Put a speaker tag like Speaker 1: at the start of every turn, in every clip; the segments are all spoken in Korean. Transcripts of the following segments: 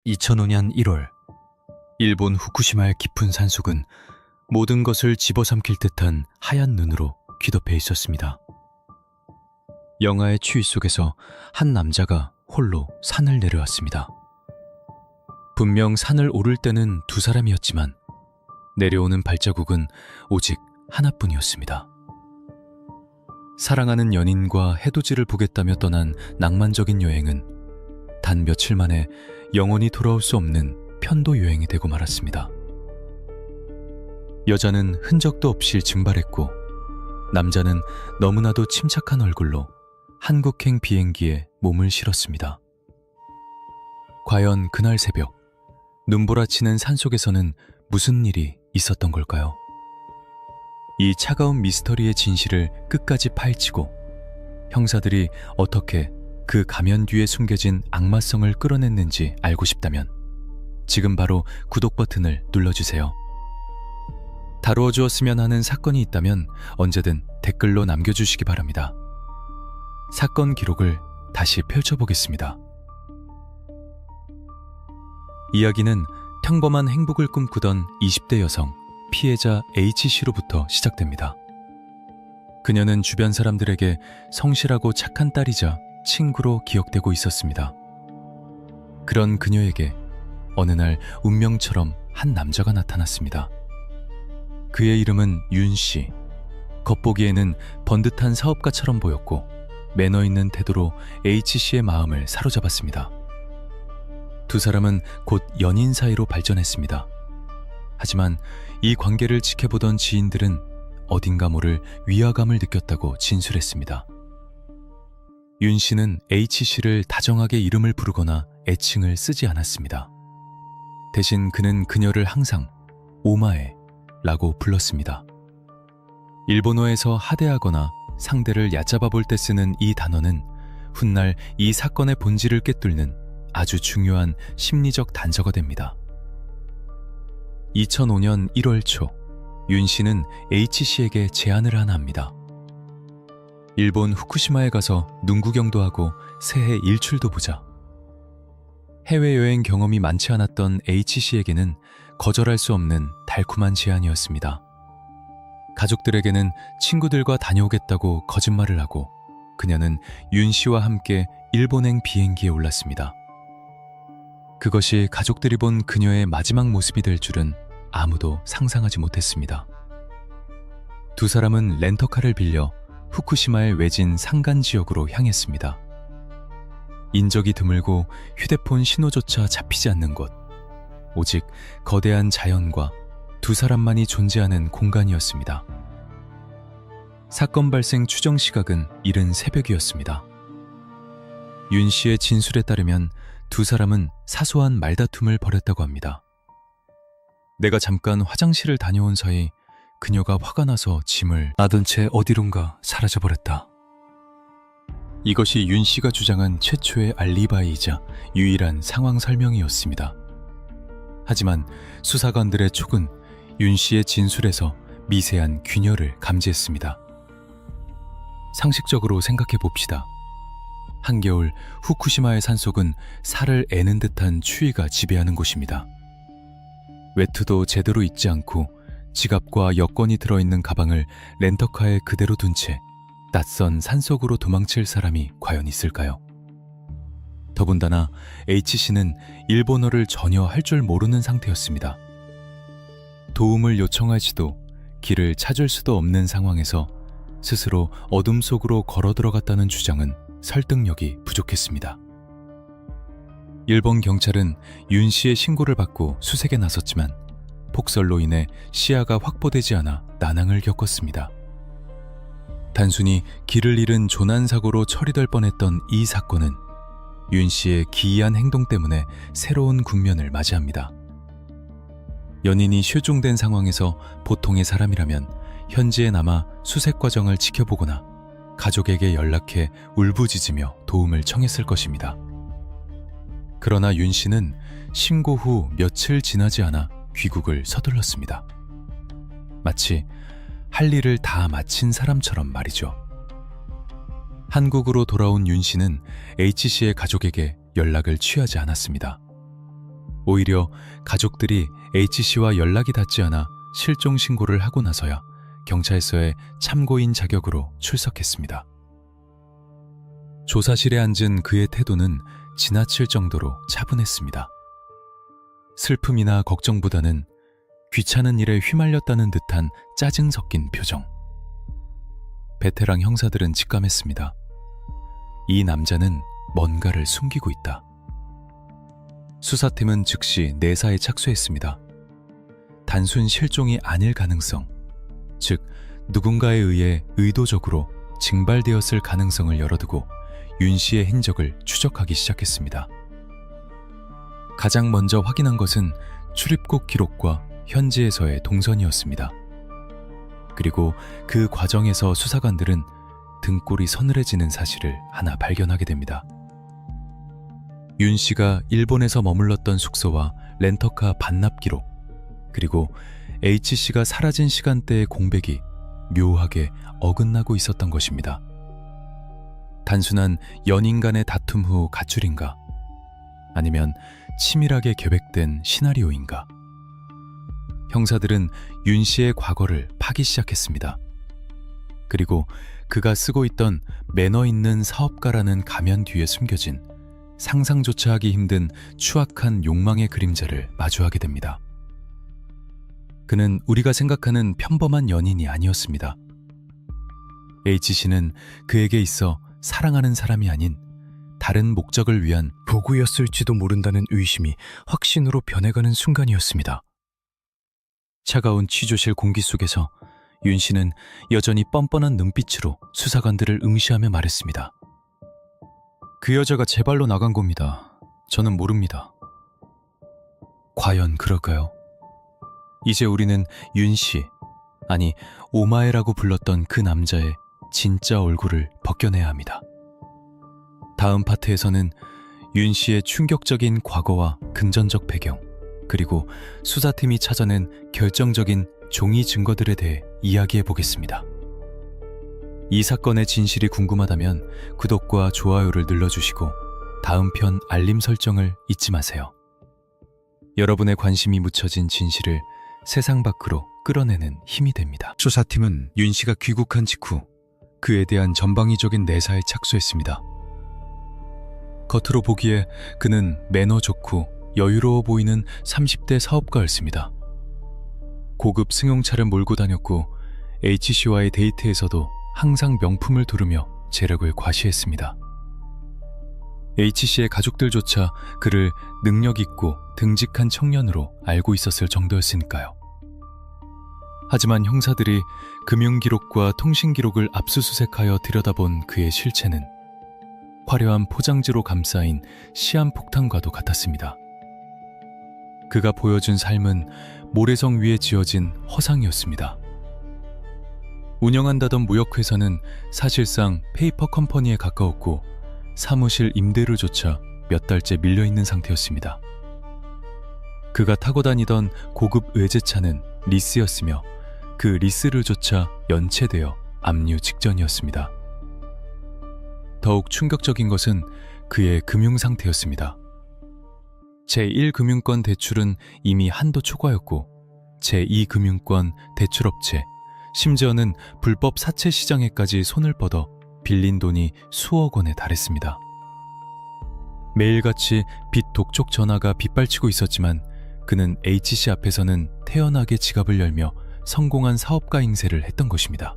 Speaker 1: 2005년 1월, 일본 후쿠시마의 깊은 산속은 모든 것을 집어삼킬 듯한 하얀 눈으로 뒤덮여 있었습니다. 영화의 추위 속에서 한 남자가 홀로 산을 내려왔습니다. 분명 산을 오를 때는 두 사람이었지만 내려오는 발자국은 오직 하나뿐이었습니다. 사랑하는 연인과 해돋이를 보겠다며 떠난 낭만적인 여행은 단 며칠 만에 영원히 돌아올 수 없는 편도 여행이 되고 말았습니다. 여자는 흔적도 없이 증발했고 남자는 너무나도 침착한 얼굴로 한국행 비행기에 몸을 실었습니다. 과연 그날 새벽 눈보라치는 산속에서는 무슨 일이 있었던 걸까요? 이 차가운 미스터리의 진실을 끝까지 파헤치고 형사들이 어떻게 그 가면 뒤에 숨겨진 악마성을 끌어냈는지 알고 싶다면 지금 바로 구독 버튼을 눌러주세요. 다루어 주었으면 하는 사건이 있다면 언제든 댓글로 남겨주시기 바랍니다. 사건 기록을 다시 펼쳐보겠습니다. 이야기는 평범한 행복을 꿈꾸던 20대 여성 피해자 H씨로부터 시작됩니다. 그녀는 주변 사람들에게 성실하고 착한 딸이자 친구로 기억되고 있었습니다. 그런 그녀에게 어느 날 운명처럼 한 남자가 나타났습니다. 그의 이름은 윤씨. 겉보기에는 번듯한 사업가처럼 보였고 매너 있는 태도로 H씨의 마음을 사로잡았습니다. 두 사람은 곧 연인 사이로 발전했습니다. 하지만 이 관계를 지켜보던 지인들은 어딘가 모를 위화감을 느꼈다고 진술했습니다. 윤 씨는 H씨를 다정하게 이름을 부르거나 애칭을 쓰지 않았습니다. 대신 그는 그녀를 항상 오마에라고 불렀습니다. 일본어에서 하대하거나 상대를 얕잡아 볼 때 쓰는 이 단어는 훗날 이 사건의 본질을 꿰뚫는 아주 중요한 심리적 단서가 됩니다. 2005년 1월 초, 윤 씨는 H씨에게 제안을 하나 합니다. 일본 후쿠시마에 가서 눈 구경도 하고 새해 일출도 보자. 해외여행 경험이 많지 않았던 H씨에게는 거절할 수 없는 달콤한 제안이었습니다. 가족들에게는 친구들과 다녀오겠다고 거짓말을 하고 그녀는 윤 씨와 함께 일본행 비행기에 올랐습니다. 그것이 가족들이 본 그녀의 마지막 모습이 될 줄은 아무도 상상하지 못했습니다. 두 사람은 렌터카를 빌려 후쿠시마의 외진 산간 지역으로 향했습니다. 인적이 드물고 휴대폰 신호조차 잡히지 않는 곳, 오직 거대한 자연과 두 사람만이 존재하는 공간이었습니다. 사건 발생 추정 시각은 이른 새벽이었습니다. 윤 씨의 진술에 따르면 두 사람은 사소한 말다툼을 벌였다고 합니다. 내가 잠깐 화장실을 다녀온 사이 그녀가 화가 나서 짐을 놔둔 채 어디론가 사라져버렸다. 이것이 윤 씨가 주장한 최초의 알리바이이자 유일한 상황 설명이었습니다. 하지만 수사관들의 촉은 윤 씨의 진술에서 미세한 균열을 감지했습니다. 상식적으로 생각해 봅시다. 한겨울 후쿠시마의 산속은 살을 애는 듯한 추위가 지배하는 곳입니다. 외투도 제대로 입지 않고 지갑과 여권이 들어있는 가방을 렌터카에 그대로 둔 채 낯선 산속으로 도망칠 사람이 과연 있을까요? 더군다나 H씨는 일본어를 전혀 할 줄 모르는 상태였습니다. 도움을 요청할지도 길을 찾을 수도 없는 상황에서 스스로 어둠 속으로 걸어 들어갔다는 주장은 설득력이 부족했습니다. 일본 경찰은 윤 씨의 신고를 받고 수색에 나섰지만 폭설로 인해 시야가 확보되지 않아 난항을 겪었습니다. 단순히 길을 잃은 조난사고로 처리될 뻔했던 이 사건은 윤 씨의 기이한 행동 때문에 새로운 국면을 맞이합니다. 연인이 실종된 상황에서 보통의 사람이라면 현지에 남아 수색 과정을 지켜보거나 가족에게 연락해 울부짖으며 도움을 청했을 것입니다. 그러나 윤 씨는 신고 후 며칠 지나지 않아 귀국을 서둘렀습니다. 마치 할 일을 다 마친 사람처럼 말이죠. 한국으로 돌아온 윤 씨는 H씨의 가족에게 연락을 취하지 않았습니다. 오히려 가족들이 H씨와 연락이 닿지 않아 실종 신고를 하고 나서야 경찰서에 참고인 자격으로 출석했습니다. 조사실에 앉은 그의 태도는 지나칠 정도로 차분했습니다. 슬픔이나 걱정보다는 귀찮은 일에 휘말렸다는 듯한 짜증 섞인 표정. 베테랑 형사들은 직감했습니다. 이 남자는 뭔가를 숨기고 있다. 수사팀은 즉시 내사에 착수했습니다. 단순 실종이 아닐 가능성, 즉 누군가에 의해 의도적으로 징발되었을 가능성을 열어두고 윤 씨의 흔적을 추적하기 시작했습니다. 가장 먼저 확인한 것은 출입국 기록과 현지에서의 동선이었습니다. 그리고 그 과정에서 수사관들은 등골이 서늘해지는 사실을 하나 발견하게 됩니다. 윤 씨가 일본에서 머물렀던 숙소와 렌터카 반납 기록, 그리고 H씨가 사라진 시간대의 공백이 묘하게 어긋나고 있었던 것입니다. 단순한 연인 간의 다툼 후 가출인가? 아니면 치밀하게 계획된 시나리오인가? 형사들은 윤 씨의 과거를 파기 시작했습니다. 그리고 그가 쓰고 있던 매너 있는 사업가라는 가면 뒤에 숨겨진 상상조차 하기 힘든 추악한 욕망의 그림자를 마주하게 됩니다. 그는 우리가 생각하는 평범한 연인이 아니었습니다. H씨는 그에게 있어 사랑하는 사람이 아닌 다른 목적을 위한 도구였을지도 모른다는 의심이 확신으로 변해가는 순간이었습니다. 차가운 취조실 공기 속에서 윤 씨는 여전히 뻔뻔한 눈빛으로 수사관들을 응시하며 말했습니다. 그 여자가 제 발로 나간 겁니다. 저는 모릅니다. 과연 그럴까요? 이제 우리는 윤 씨, 아니 오마에라고 불렀던 그 남자의 진짜 얼굴을 벗겨내야 합니다. 다음 파트에서는 윤 씨의 충격적인 과거와 금전적 배경, 그리고 수사팀이 찾아낸 결정적인 종이 증거들에 대해 이야기해 보겠습니다. 이 사건의 진실이 궁금하다면 구독과 좋아요를 눌러주시고 다음 편 알림 설정을 잊지 마세요. 여러분의 관심이 묻혀진 진실을 세상 밖으로 끌어내는 힘이 됩니다. 수사팀은 윤 씨가 귀국한 직후 그에 대한 전방위적인 내사에 착수했습니다. 겉으로 보기에 그는 매너 좋고 여유로워 보이는 30대 사업가였습니다. 고급 승용차를 몰고 다녔고 H씨와의 데이트에서도 항상 명품을 두르며 재력을 과시했습니다. H씨의 가족들조차 그를 능력 있고 듬직한 청년으로 알고 있었을 정도였으니까요. 하지만 형사들이 금융기록과 통신기록을 압수수색하여 들여다본 그의 실체는 화려한 포장지로 감싸인 시한폭탄과도 같았습니다. 그가 보여준 삶은 모래성 위에 지어진 허상이었습니다. 운영한다던 무역회사는 사실상 페이퍼 컴퍼니에 가까웠고 사무실 임대료조차 몇 달째 밀려있는 상태였습니다. 그가 타고 다니던 고급 외제차는 리스였으며 그 리스를조차 연체되어 압류 직전이었습니다. 더욱 충격적인 것은 그의 금융 상태였습니다. 제1금융권 대출은 이미 한도 초과였고 제2금융권 대출업체, 심지어는 불법 사채 시장에까지 손을 뻗어 빌린 돈이 수억 원에 달했습니다. 매일같이 빚 독촉 전화가 빗발치고 있었지만 그는 H씨 앞에서는 태연하게 지갑을 열며 성공한 사업가 행세를 했던 것입니다.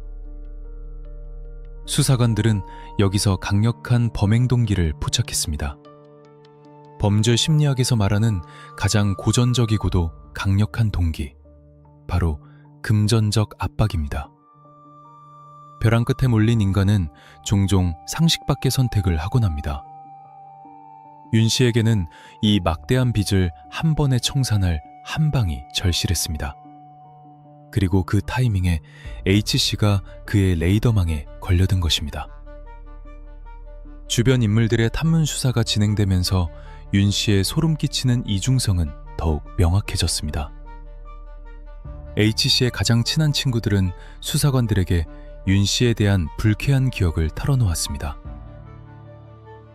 Speaker 1: 수사관들은 여기서 강력한 범행 동기를 포착했습니다. 범죄 심리학에서 말하는 가장 고전적이고도 강력한 동기, 바로 금전적 압박입니다. 벼랑 끝에 몰린 인간은 종종 상식 밖의 선택을 하곤 합니다. 윤 씨에게는 이 막대한 빚을 한 번에 청산할 한 방이 절실했습니다. 그리고 그 타이밍에 H씨가 그의 레이더망에 걸려든 것입니다. 주변 인물들의 탐문 수사가 진행되면서 윤 씨의 소름 끼치는 이중성은 더욱 명확해졌습니다. H씨의 가장 친한 친구들은 수사관들에게 윤 씨에 대한 불쾌한 기억을 털어놓았습니다.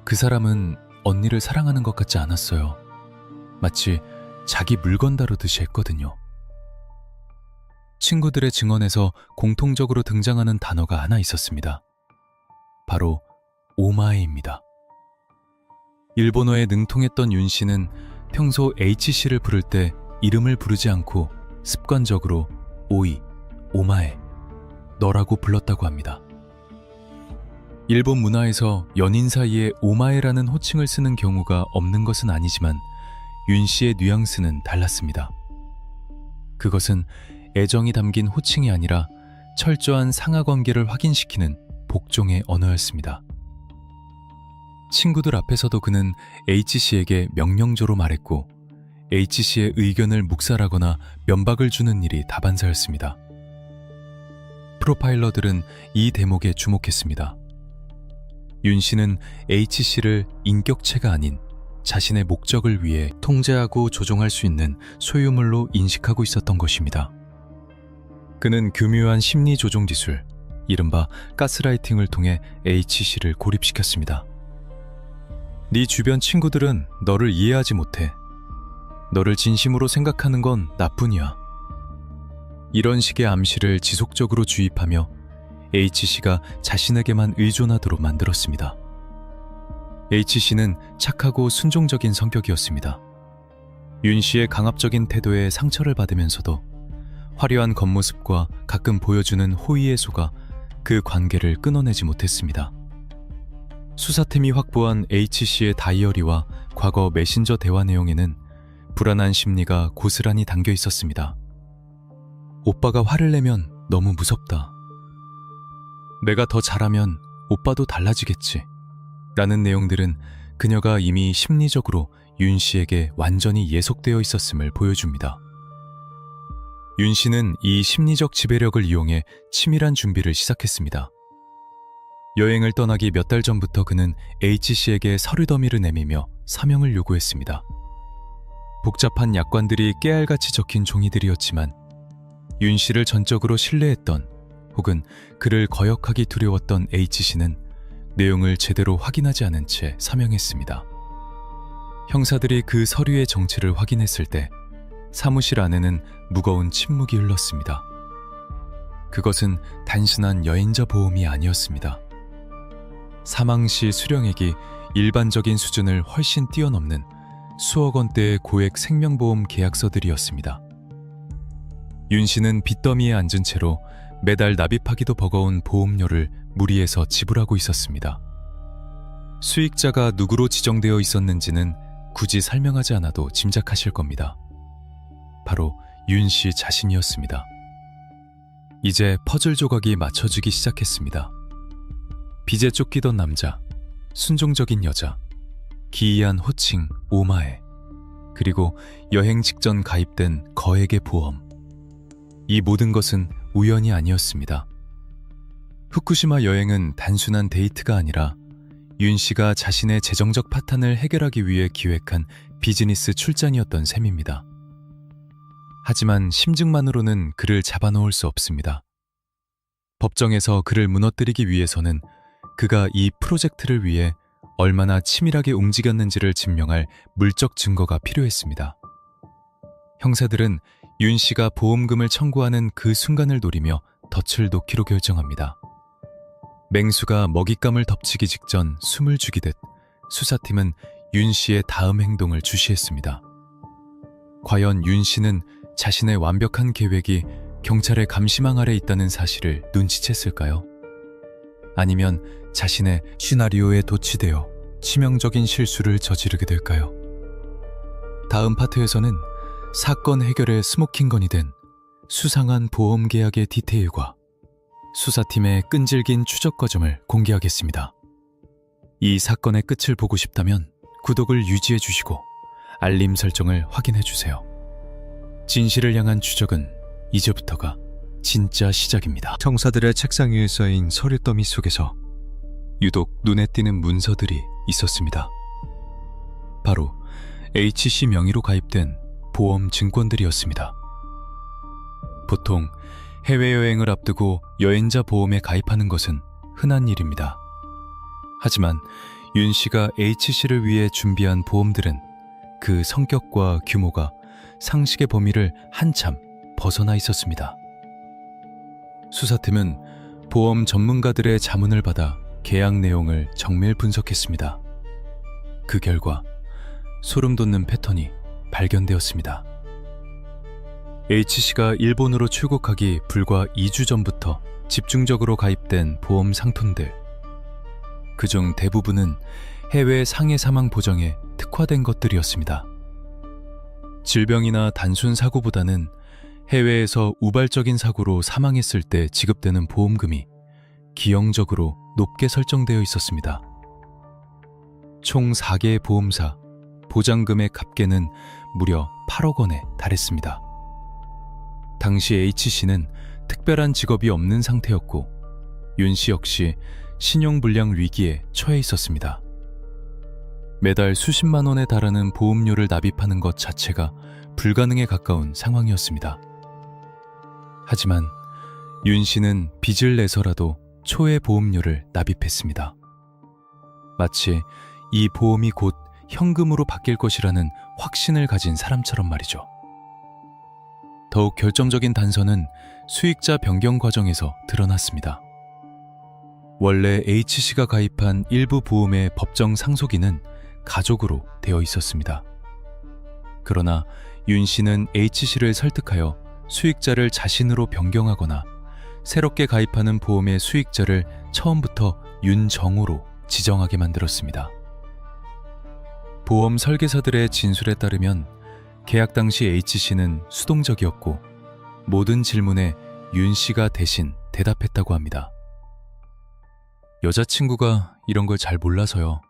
Speaker 1: 그 사람은 언니를 사랑하는 것 같지 않았어요. 마치 자기 물건 다루듯이 했거든요. 친구들의 증언에서 공통적으로 등장하는 단어가 하나 있었습니다. 바로 오마에입니다. 일본어에 능통했던 윤 씨는 평소 H씨를 부를 때 이름을 부르지 않고 습관적으로 오이, 오마에, 너라고 불렀다고 합니다. 일본 문화에서 연인 사이에 오마에라는 호칭을 쓰는 경우가 없는 것은 아니지만 윤 씨의 뉘앙스는 달랐습니다. 그것은 애정이 담긴 호칭이 아니라 철저한 상하 관계를 확인시키는 복종의 언어였습니다. 친구들 앞에서도 그는 H씨에게 명령조로 말했고 H씨의 의견을 묵살하거나 면박을 주는 일이 다반사였습니다. 프로파일러들은 이 대목에 주목했습니다. 윤 씨는 H씨를 인격체가 아닌 자신의 목적을 위해 통제하고 조종할 수 있는 소유물로 인식하고 있었던 것입니다. 그는 교묘한 심리 조종 기술, 이른바 가스라이팅을 통해 H씨를 고립시켰습니다. 네 주변 친구들은 너를 이해하지 못해. 너를 진심으로 생각하는 건 나뿐이야. 이런 식의 암시를 지속적으로 주입하며 H씨가 자신에게만 의존하도록 만들었습니다. H씨는 착하고 순종적인 성격이었습니다. 윤 씨의 강압적인 태도에 상처를 받으면서도 화려한 겉모습과 가끔 보여주는 호의에 속아 그 관계를 끊어내지 못했습니다. 수사팀이 확보한 H씨의 다이어리와 과거 메신저 대화 내용에는 불안한 심리가 고스란히 담겨 있었습니다. 오빠가 화를 내면 너무 무섭다. 내가 더 잘하면 오빠도 달라지겠지. 라는 내용들은 그녀가 이미 심리적으로 윤 씨에게 완전히 예속되어 있었음을 보여줍니다. 윤 씨는 이 심리적 지배력을 이용해 치밀한 준비를 시작했습니다. 여행을 떠나기 몇 달 전부터 그는 H씨에게 서류 더미를 내밀며 사명을 요구했습니다. 복잡한 약관들이 깨알같이 적힌 종이들이었지만 윤 씨를 전적으로 신뢰했던 혹은 그를 거역하기 두려웠던 H씨는 내용을 제대로 확인하지 않은 채 사명했습니다. 형사들이 그 서류의 정체를 확인했을 때 사무실 안에는 무거운 침묵이 흘렀습니다. 그것은 단순한 여행자 보험이 아니었습니다. 사망 시 수령액이 일반적인 수준을 훨씬 뛰어넘는 수억 원대의 고액 생명보험 계약서들이었습니다. 윤 씨는 빚더미에 앉은 채로 매달 납입하기도 버거운 보험료를 무리해서 지불하고 있었습니다. 수익자가 누구로 지정되어 있었는지는 굳이 설명하지 않아도 짐작하실 겁니다. 바로 윤 씨 자신이었습니다. 이제 퍼즐 조각이 맞춰지기 시작했습니다. 빚에 쫓기던 남자, 순종적인 여자, 기이한 호칭 오마에, 그리고 여행 직전 가입된 거액의 보험. 이 모든 것은 우연이 아니었습니다. 후쿠시마 여행은 단순한 데이트가 아니라 윤 씨가 자신의 재정적 파탄을 해결하기 위해 기획한 비즈니스 출장이었던 셈입니다. 하지만 심증만으로는 그를 잡아놓을 수 없습니다. 법정에서 그를 무너뜨리기 위해서는 그가 이 프로젝트를 위해 얼마나 치밀하게 움직였는지를 증명할 물적 증거가 필요했습니다. 형사들은 윤 씨가 보험금을 청구하는 그 순간을 노리며 덫을 놓기로 결정합니다. 맹수가 먹잇감을 덮치기 직전 숨을 죽이듯 수사팀은 윤 씨의 다음 행동을 주시했습니다. 과연 윤 씨는 자신의 완벽한 계획이 경찰의 감시망 아래 있다는 사실을 눈치챘을까요? 아니면 자신의 시나리오에 도취되어 치명적인 실수를 저지르게 될까요? 다음 파트에서는 사건 해결의 스모킹건이 된 수상한 보험 계약의 디테일과 수사팀의 끈질긴 추적 과정을 공개하겠습니다. 이 사건의 끝을 보고 싶다면 구독을 유지해 주시고 알림 설정을 확인해 주세요. 진실을 향한 추적은 이제부터가 진짜 시작입니다. 형사들의 책상 위에 쌓인 서류 더미 속에서 유독 눈에 띄는 문서들이 있었습니다. 바로 H씨 명의로 가입된 보험 증권들이었습니다. 보통 해외여행을 앞두고 여행자 보험에 가입하는 것은 흔한 일입니다. 하지만 윤 씨가 H씨를 위해 준비한 보험들은 그 성격과 규모가 상식의 범위를 한참 벗어나 있었습니다. 수사팀은 보험 전문가들의 자문을 받아 계약 내용을 정밀 분석했습니다. 그 결과 소름 돋는 패턴이 발견되었습니다. H씨가 일본으로 출국하기 불과 2주 전부터 집중적으로 가입된 보험 상품들, 그중 대부분은 해외 상해 사망 보정에 특화된 것들이었습니다. 질병이나 단순 사고보다는 해외에서 우발적인 사고로 사망했을 때 지급되는 보험금이 기형적으로 높게 설정되어 있었습니다. 총 4개의 보험사, 보장금의 합계는 무려 8억 원에 달했습니다. 당시 H씨는 특별한 직업이 없는 상태였고 윤씨 역시 신용불량 위기에 처해 있었습니다. 매달 수십만 원에 달하는 보험료를 납입하는 것 자체가 불가능에 가까운 상황이었습니다. 하지만 윤씨는 빚을 내서라도 초의 보험료를 납입했습니다. 마치 이 보험이 곧 현금으로 바뀔 것이라는 확신을 가진 사람처럼 말이죠. 더욱 결정적인 단서는 수익자 변경 과정에서 드러났습니다. 원래 H씨가 가입한 일부 보험의 법정 상속인은 가족으로 되어 있었습니다. 그러나 윤씨는 H씨를 설득하여 수익자를 자신으로 변경하거나 새롭게 가입하는 보험의 수익자를 처음부터 윤정호로 지정하게 만들었습니다. 보험 설계사들의 진술에 따르면 계약 당시 H씨는 수동적이었고 모든 질문에 윤씨가 대신 대답했다고 합니다. 여자친구가 이런 걸 잘 몰라서요.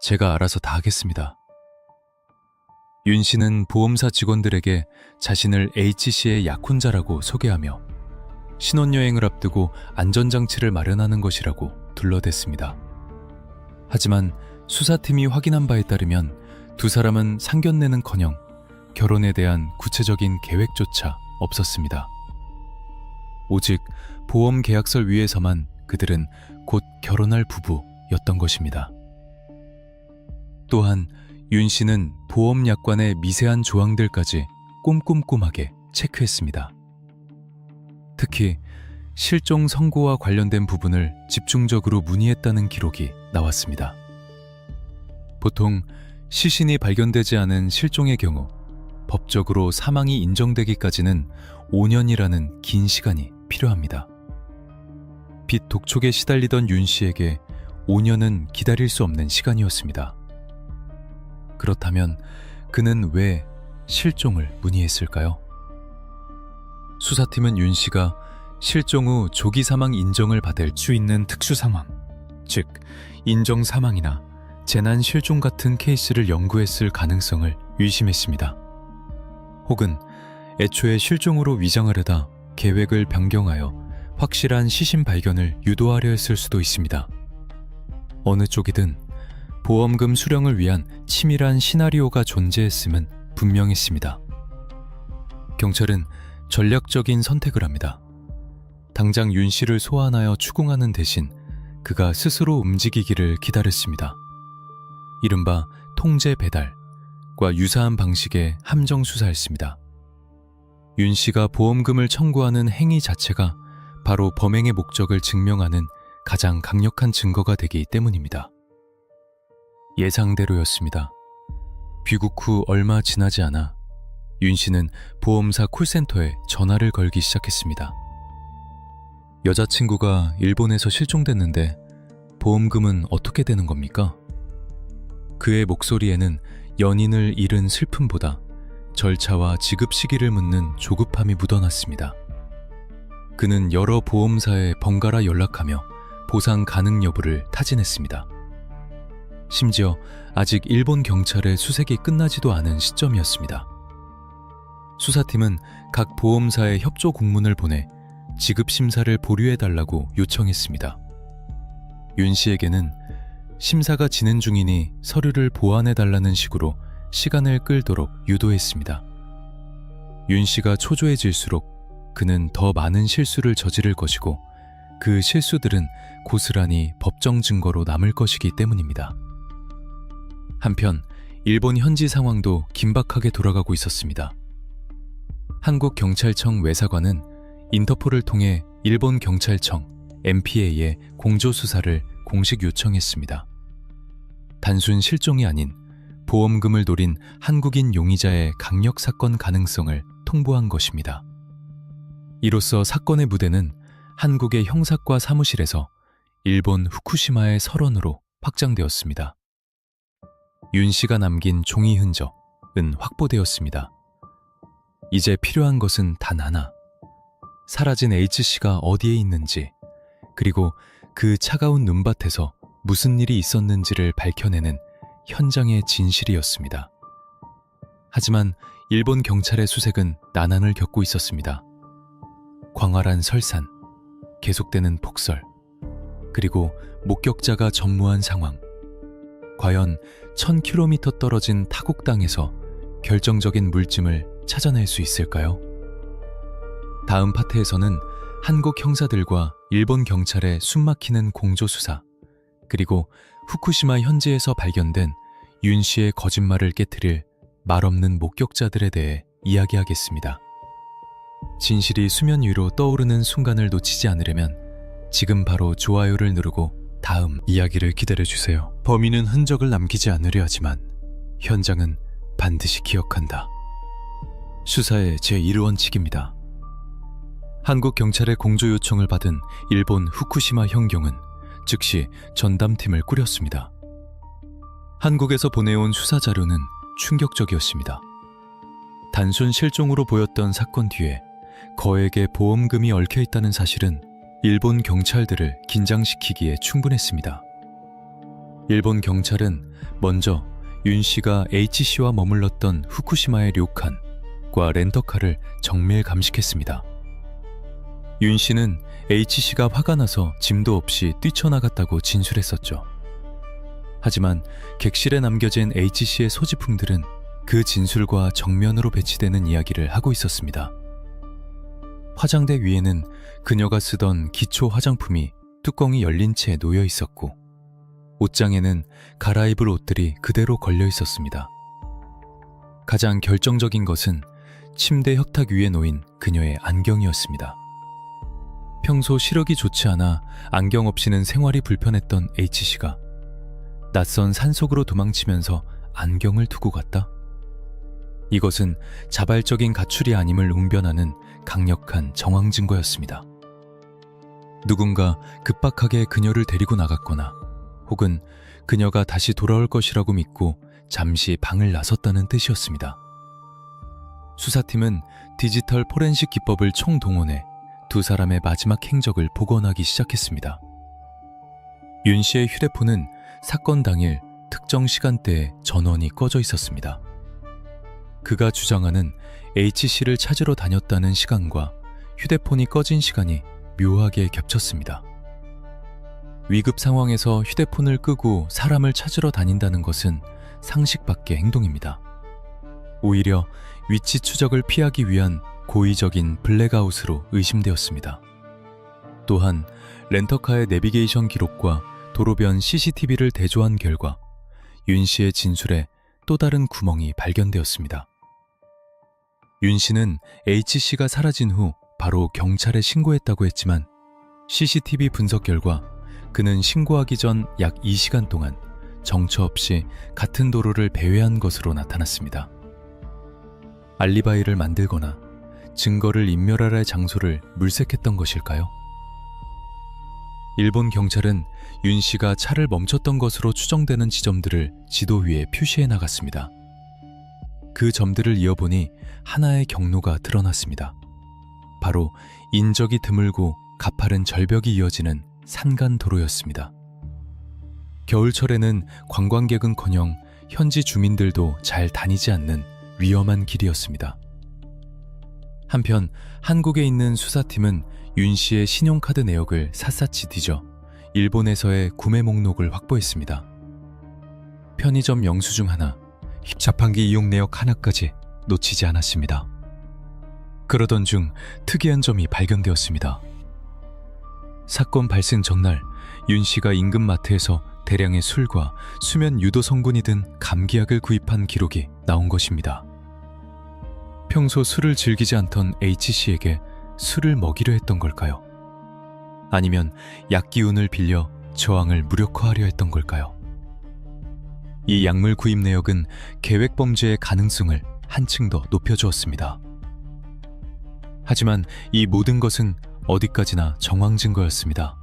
Speaker 1: 제가 알아서 다 하겠습니다. 윤씨는 보험사 직원들에게 자신을 H씨의 약혼자라고 소개하며 신혼여행을 앞두고 안전장치를 마련하는 것이라고 둘러댔습니다. 하지만 수사팀이 확인한 바에 따르면 두 사람은 상견례는커녕 결혼에 대한 구체적인 계획조차 없었습니다. 오직 보험 계약서 위에서만 그들은 곧 결혼할 부부였던 것입니다. 또한 윤씨는 보험 약관의 미세한 조항들까지 꼼꼼하게 체크했습니다. 특히 실종 선고와 관련된 부분을 집중적으로 문의했다는 기록이 나왔습니다. 보통 시신이 발견되지 않은 실종의 경우 법적으로 사망이 인정되기까지는 5년이라는 긴 시간이 필요합니다. 빚 독촉에 시달리던 윤씨에게 5년은 기다릴 수 없는 시간이었습니다. 그렇다면 그는 왜 실종을 문의했을까요? 수사팀은 윤씨가 실종 후 조기 사망 인정을 받을 수 있는 특수 상황, 즉 인정 사망이나 재난 실종 같은 케이스를 연구했을 가능성을 의심했습니다. 혹은 애초에 실종으로 위장하려다 계획을 변경하여 확실한 시신 발견을 유도하려 했을 수도 있습니다. 어느 쪽이든 보험금 수령을 위한 치밀한 시나리오가 존재했음은 분명했습니다. 경찰은 전략적인 선택을 합니다. 당장 윤씨를 소환하여 추궁하는 대신 그가 스스로 움직이기를 기다렸습니다. 이른바 통제 배달과 유사한 방식의 함정 수사였습니다. 윤씨가 보험금을 청구하는 행위 자체가 바로 범행의 목적을 증명하는 가장 강력한 증거가 되기 때문입니다. 예상대로였습니다. 귀국 후 얼마 지나지 않아 윤씨는 보험사 콜센터에 전화를 걸기 시작했습니다. 여자친구가 일본에서 실종됐는데 보험금은 어떻게 되는 겁니까? 그의 목소리에는 연인을 잃은 슬픔보다 절차와 지급 시기를 묻는 조급함이 묻어났습니다. 그는 여러 보험사에 번갈아 연락하며 보상 가능 여부를 타진했습니다. 심지어 아직 일본 경찰의 수색이 끝나지도 않은 시점이었습니다. 수사팀은 각 보험사에 협조 공문을 보내 지급 심사를 보류해달라고 요청했습니다. 윤 씨에게는 심사가 진행 중이니 서류를 보완해달라는 식으로 시간을 끌도록 유도했습니다. 윤 씨가 초조해질수록 그는 더 많은 실수를 저지를 것이고 그 실수들은 고스란히 법정 증거로 남을 것이기 때문입니다. 한편 일본 현지 상황도 긴박하게 돌아가고 있었습니다. 한국경찰청 외사관은 인터폴을 통해 일본 경찰청 MPA에 공조수사를 공식 요청했습니다. 단순 실종이 아닌 보험금을 노린 한국인 용의자의 강력 사건 가능성을 통보한 것입니다. 이로써 사건의 무대는 한국의 형사과 사무실에서 일본 후쿠시마의 설원으로 확장되었습니다. 윤 씨가 남긴 종이 흔적은 확보되었습니다. 이제 필요한 것은 단 하나. 사라진 H씨가 어디에 있는지, 그리고 그 차가운 눈밭에서 무슨 일이 있었는지를 밝혀내는 현장의 진실이었습니다. 하지만 일본 경찰의 수색은 난항을 겪고 있었습니다. 광활한 설산, 계속되는 폭설, 그리고 목격자가 전무한 상황. 과연 1000km 떨어진 타국 땅에서 결정적인 물증을 찾아낼 수 있을까요? 다음 파트에서는 한국 형사들과 일본 경찰의 숨막히는 공조수사, 그리고 후쿠시마 현지에서 발견된 윤 씨의 거짓말을 깨트릴 말없는 목격자들에 대해 이야기하겠습니다. 진실이 수면 위로 떠오르는 순간을 놓치지 않으려면 지금 바로 좋아요를 누르고 다음 이야기를 기다려주세요. 범인은 흔적을 남기지 않으려 하지만 현장은 반드시 기억한다. 수사의 제1원칙입니다. 한국 경찰의 공조 요청을 받은 일본 후쿠시마 현경은 즉시 전담팀을 꾸렸습니다. 한국에서 보내온 수사 자료는 충격적이었습니다. 단순 실종으로 보였던 사건 뒤에 거액의 보험금이 얽혀 있다는 사실은 일본 경찰들을 긴장시키기에 충분했습니다. 일본 경찰은 먼저 윤 씨가 H씨와 머물렀던 후쿠시마의 료칸과 렌터카를 정밀 감식했습니다. 윤 씨는 H씨가 화가 나서 짐도 없이 뛰쳐나갔다고 진술했었죠. 하지만 객실에 남겨진 H씨의 소지품들은 그 진술과 정면으로 배치되는 이야기를 하고 있었습니다. 화장대 위에는 그녀가 쓰던 기초 화장품이 뚜껑이 열린 채 놓여 있었고, 옷장에는 갈아입을 옷들이 그대로 걸려 있었습니다. 가장 결정적인 것은 침대 혁탁 위에 놓인 그녀의 안경이었습니다. 평소 시력이 좋지 않아 안경 없이는 생활이 불편했던 H씨가 낯선 산속으로 도망치면서 안경을 두고 갔다? 이것은 자발적인 가출이 아님을 웅변하는 강력한 정황 증거였습니다. 누군가 급박하게 그녀를 데리고 나갔거나 혹은 그녀가 다시 돌아올 것이라고 믿고 잠시 방을 나섰다는 뜻이었습니다. 수사팀은 디지털 포렌식 기법을 총동원해 두 사람의 마지막 행적을 복원하기 시작했습니다. 윤 씨의 휴대폰은 사건 당일 특정 시간대에 전원이 꺼져 있었습니다. 그가 주장하는 H씨를 찾으러 다녔다는 시간과 휴대폰이 꺼진 시간이 묘하게 겹쳤습니다. 위급 상황에서 휴대폰을 끄고 사람을 찾으러 다닌다는 것은 상식 밖의 행동입니다. 오히려 위치 추적을 피하기 위한 고의적인 블랙아웃으로 의심되었습니다. 또한 렌터카의 내비게이션 기록과 도로변 CCTV를 대조한 결과 윤 씨의 진술에 또 다른 구멍이 발견되었습니다. 윤 씨는 H씨가 사라진 후 바로 경찰에 신고했다고 했지만 CCTV 분석 결과 그는 신고하기 전 약 2시간 동안 정처 없이 같은 도로를 배회한 것으로 나타났습니다. 알리바이를 만들거나 증거를 인멸할 장소를 물색했던 것일까요? 일본 경찰은 윤 씨가 차를 멈췄던 것으로 추정되는 지점들을 지도 위에 표시해 나갔습니다. 그 점들을 이어보니 하나의 경로가 드러났습니다. 바로 인적이 드물고 가파른 절벽이 이어지는 산간도로였습니다. 겨울철에는 관광객은커녕 현지 주민들도 잘 다니지 않는 위험한 길이었습니다. 한편 한국에 있는 수사팀은 윤 씨의 신용카드 내역을 샅샅이 뒤져 일본에서의 구매 목록을 확보했습니다. 편의점 영수증 하나, 자판기 이용 내역 하나까지 놓치지 않았습니다. 그러던 중 특이한 점이 발견되었습니다. 사건 발생 전날 윤 씨가 인근 마트에서 대량의 술과 수면 유도 성분이 든 감기약을 구입한 기록이 나온 것입니다. 평소 술을 즐기지 않던 H씨에게 술을 먹이려 했던 걸까요? 아니면 약 기운을 빌려 저항을 무력화하려 했던 걸까요? 이 약물 구입 내역은 계획 범죄의 가능성을 한층 더 높여주었습니다. 하지만 이 모든 것은 어디까지나 정황 증거였습니다.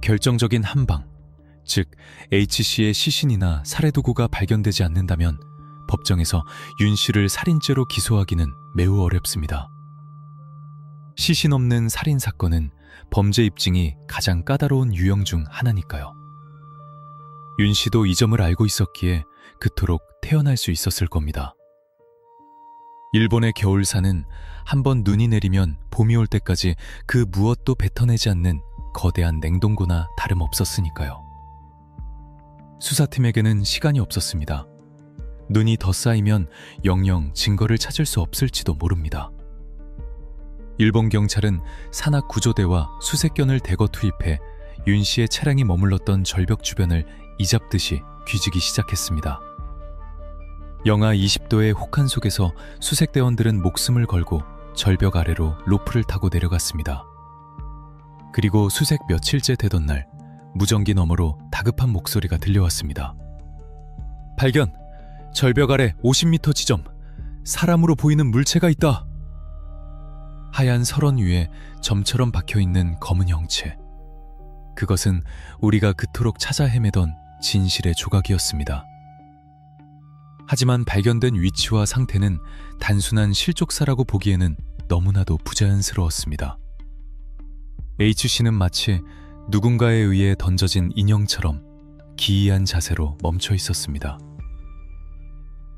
Speaker 1: 결정적인 한방, 즉 H씨의 시신이나 살해 도구가 발견되지 않는다면 법정에서 윤 씨를 살인죄로 기소하기는 매우 어렵습니다. 시신 없는 살인 사건은 범죄 입증이 가장 까다로운 유형 중 하나니까요. 윤 씨도 이 점을 알고 있었기에 그토록 태어날 수 있었을 겁니다. 일본의 겨울산은 한번 눈이 내리면 봄이 올 때까지 그 무엇도 뱉어내지 않는 거대한 냉동고나 다름없었으니까요. 수사팀에게는 시간이 없었습니다. 눈이 더 쌓이면 영영 증거를 찾을 수 없을지도 모릅니다. 일본 경찰은 산악 구조대와 수색견을 대거 투입해 윤 씨의 차량이 머물렀던 절벽 주변을 이잡듯이 뒤지기 시작했습니다. 영하 20도의 혹한 속에서 수색대원들은 목숨을 걸고 절벽 아래로 로프를 타고 내려갔습니다. 그리고 수색 며칠째 되던 날 무전기 너머로 다급한 목소리가 들려왔습니다. 발견! 절벽 아래 50m 지점! 사람으로 보이는 물체가 있다! 하얀 설원 위에 점처럼 박혀있는 검은 형체. 그것은 우리가 그토록 찾아 헤매던 진실의 조각이었습니다. 하지만 발견된 위치와 상태는 단순한 실족사라고 보기에는 너무나도 부자연스러웠습니다. H씨는 마치 누군가에 의해 던져진 인형처럼 기이한 자세로 멈춰 있었습니다.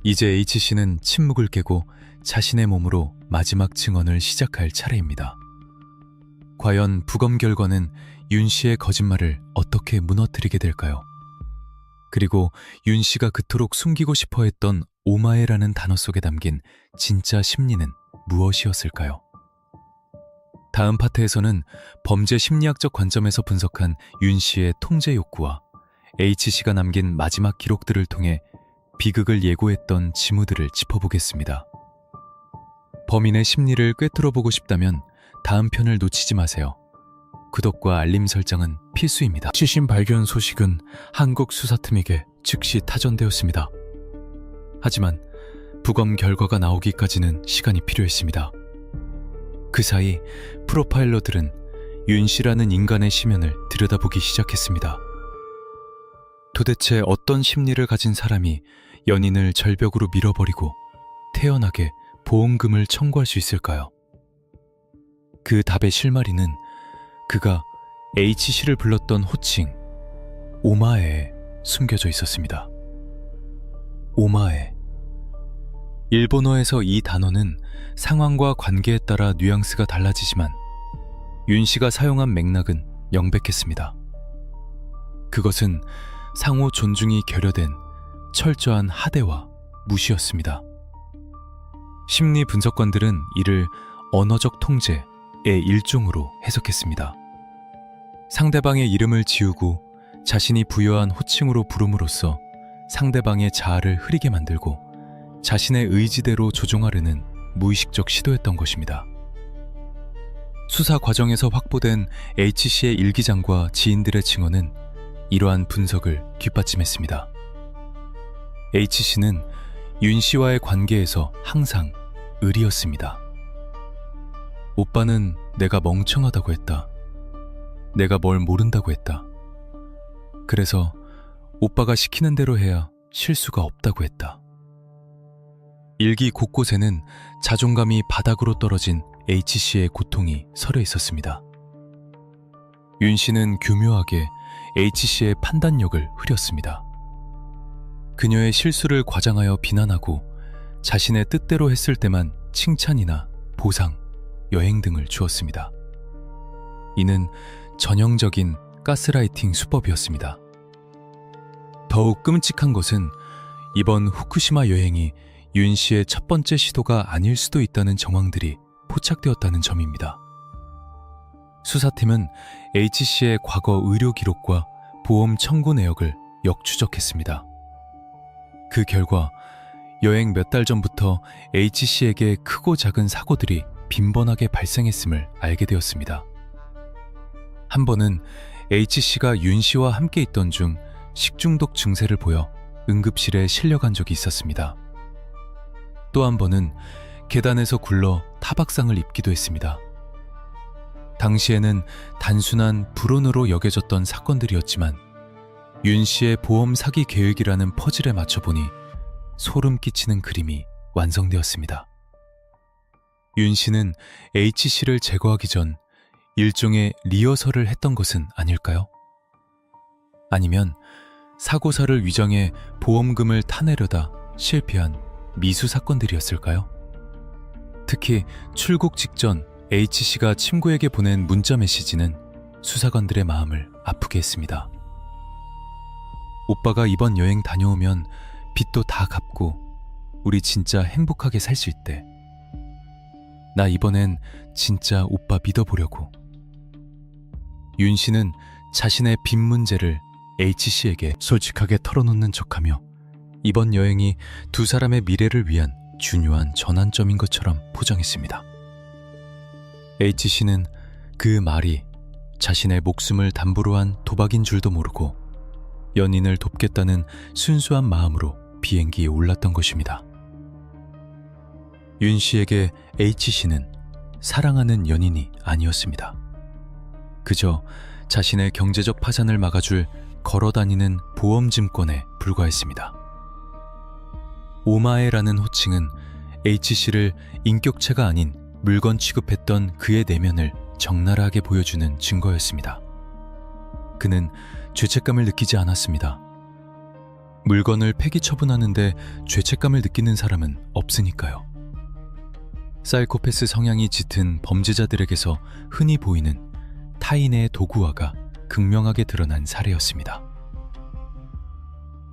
Speaker 1: 이제 H씨는 침묵을 깨고 자신의 몸으로 마지막 증언을 시작할 차례입니다. 과연 부검 결과는 윤 씨의 거짓말을 어떻게 무너뜨리게 될까요? 그리고 윤 씨가 그토록 숨기고 싶어 했던 오마에라는 단어 속에 담긴 진짜 심리는 무엇이었을까요? 다음 파트에서는 범죄 심리학적 관점에서 분석한 윤 씨의 통제 욕구와 H씨가 남긴 마지막 기록들을 통해 비극을 예고했던 징후들을 짚어보겠습니다. 범인의 심리를 꿰뚫어보고 싶다면 다음 편을 놓치지 마세요. 구독과 알림 설정은 필수입니다. 시신 발견 소식은 한국 수사팀에게 즉시 타전되었습니다. 하지만 부검 결과가 나오기까지는 시간이 필요했습니다. 그 사이 프로파일러들은 윤 씨라는 인간의 심연을 들여다보기 시작했습니다. 도대체 어떤 심리를 가진 사람이 연인을 절벽으로 밀어버리고 태연하게 보험금을 청구할 수 있을까요? 그 답의 실마리는 그가 H씨를 불렀던 호칭 오마에에 숨겨져 있었습니다. 오마에. 일본어에서 이 단어는 상황과 관계에 따라 뉘앙스가 달라지지만 윤 씨가 사용한 맥락은 명백했습니다. 그것은 상호 존중이 결여된 철저한 하대와 무시였습니다. 심리 분석관들은 이를 언어적 통제의 일종으로 해석했습니다. 상대방의 이름을 지우고 자신이 부여한 호칭으로 부름으로써 상대방의 자아를 흐리게 만들고 자신의 의지대로 조종하려는 무의식적 시도였던 것입니다. 수사 과정에서 확보된 H씨의 일기장과 지인들의 증언은 이러한 분석을 뒷받침했습니다. H씨는 윤 씨와의 관계에서 항상 을이었습니다. 오빠는 내가 멍청하다고 했다. 내가 뭘 모른다고 했다. 그래서 오빠가 시키는 대로 해야 실수가 없다고 했다. 일기 곳곳에는 자존감이 바닥으로 떨어진 H씨의 고통이 서려 있었습니다. 윤 씨는 교묘하게 H씨의 판단력을 흐렸습니다. 그녀의 실수를 과장하여 비난하고 자신의 뜻대로 했을 때만 칭찬이나 보상, 여행 등을 주었습니다. 이는 전형적인 가스라이팅 수법이었습니다. 더욱 끔찍한 것은 이번 후쿠시마 여행이 윤 씨의 첫 번째 시도가 아닐 수도 있다는 정황들이 포착되었다는 점입니다. 수사팀은 H씨의 과거 의료 기록과 보험 청구 내역을 역추적했습니다. 그 결과 여행 몇 달 전부터 H씨에게 크고 작은 사고들이 빈번하게 발생했음을 알게 되었습니다. 한 번은 H씨가 윤씨와 함께 있던 중 식중독 증세를 보여 응급실에 실려간 적이 있었습니다. 또 한 번은 계단에서 굴러 타박상을 입기도 했습니다. 당시에는 단순한 불온으로 여겨졌던 사건들이었지만 윤씨의 보험 사기 계획이라는 퍼즐에 맞춰보니 소름 끼치는 그림이 완성되었습니다. 윤씨는 H씨를 제거하기 전 일종의 리허설을 했던 것은 아닐까요? 아니면 사고사를 위장해 보험금을 타내려다 실패한 미수 사건들이었을까요? 특히 출국 직전 H씨가 친구에게 보낸 문자 메시지는 수사관들의 마음을 아프게 했습니다. 오빠가 이번 여행 다녀오면 빚도 다 갚고 우리 진짜 행복하게 살 수 있대. 나 이번엔 진짜 오빠 믿어보려고. 윤씨는 자신의 빚 문제를 H씨에게 솔직하게 털어놓는 척하며 이번 여행이 두 사람의 미래를 위한 중요한 전환점인 것처럼 포장했습니다. H씨는 그 말이 자신의 목숨을 담보로 한 도박인 줄도 모르고 연인을 돕겠다는 순수한 마음으로 비행기에 올랐던 것입니다. 윤씨에게 H씨는 사랑하는 연인이 아니었습니다. 그저 자신의 경제적 파산을 막아줄 걸어다니는 보험증권에 불과했습니다. 오마에라는 호칭은 H씨를 인격체가 아닌 물건 취급했던 그의 내면을 적나라하게 보여주는 증거였습니다. 그는 죄책감을 느끼지 않았습니다. 물건을 폐기 처분하는데 죄책감을 느끼는 사람은 없으니까요. 사이코패스 성향이 짙은 범죄자들에게서 흔히 보이는 타인의 도구화가 극명하게 드러난 사례였습니다.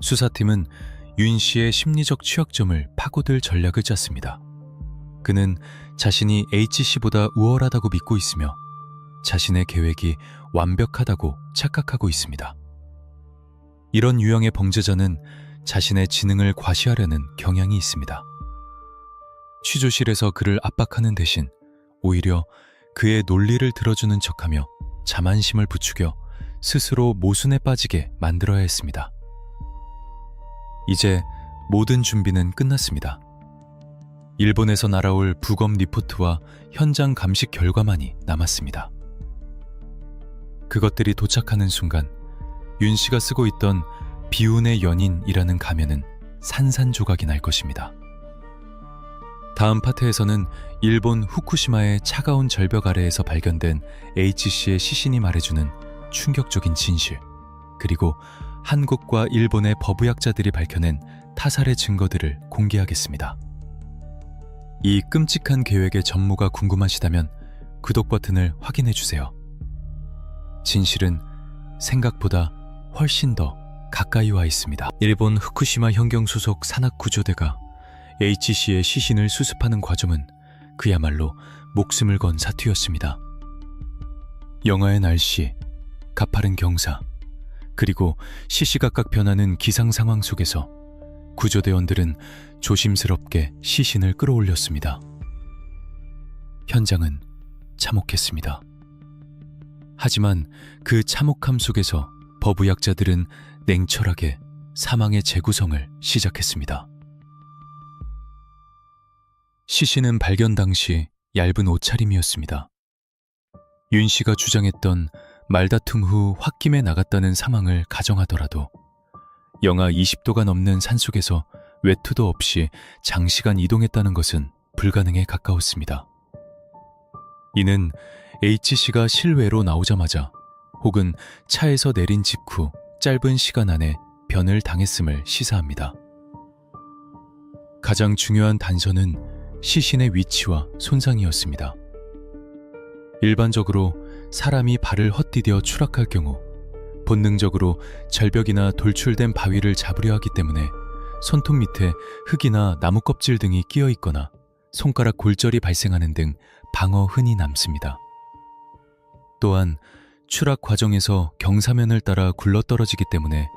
Speaker 1: 수사팀은 윤 씨의 심리적 취약점을 파고들 전략을 짰습니다. 그는 자신이 H씨보다 우월하다고 믿고 있으며 자신의 계획이 완벽하다고 착각하고 있습니다. 이런 유형의 범죄자는 자신의 지능을 과시하려는 경향이 있습니다. 취조실에서 그를 압박하는 대신 오히려 그의 논리를 들어주는 척하며 자만심을 부추겨 스스로 모순에 빠지게 만들어야 했습니다. 이제 모든 준비는 끝났습니다. 일본에서 날아올 부검 리포트와 현장 감식 결과만이 남았습니다. 그것들이 도착하는 순간 윤 씨가 쓰고 있던 비운의 연인이라는 가면은 산산조각이 날 것입니다. 다음 파트에서는 일본 후쿠시마의 차가운 절벽 아래에서 발견된 H씨의 시신이 말해주는 충격적인 진실, 그리고 한국과 일본의 법의학자들이 밝혀낸 타살의 증거들을 공개하겠습니다. 이 끔찍한 계획의 전모가 궁금하시다면 구독 버튼을 확인해주세요. 진실은 생각보다 훨씬 더 가까이 와 있습니다. 일본 후쿠시마 현경 소속 산악구조대가 H씨의 시신을 수습하는 과정은 그야말로 목숨을 건 사투였습니다. 영하의 날씨, 가파른 경사, 그리고 시시각각 변하는 기상 상황 속에서 구조대원들은 조심스럽게 시신을 끌어올렸습니다. 현장은 참혹했습니다. 하지만 그 참혹함 속에서 법의학자들은 냉철하게 사망의 재구성을 시작했습니다. 시신은 발견 당시 얇은 옷차림이었습니다. 윤 씨가 주장했던 말다툼 후 홧김에 나갔다는 사망을 가정하더라도 영하 20도가 넘는 산속에서 외투도 없이 장시간 이동했다는 것은 불가능에 가까웠습니다. 이는 H씨가 실외로 나오자마자 혹은 차에서 내린 직후 짧은 시간 안에 변을 당했음을 시사합니다. 가장 중요한 단서는 시신의 위치와 손상이었습니다. 일반적으로 사람이 발을 헛디뎌 추락할 경우 본능적으로 절벽이나 돌출된 바위를 잡으려 하기 때문에 손톱 밑에 흙이나 나무 껍질 등이 끼어 있거나 손가락 골절이 발생하는 등 방어 흔이 남습니다. 또한 추락 과정에서 경사면을 따라 굴러떨어지기 때문에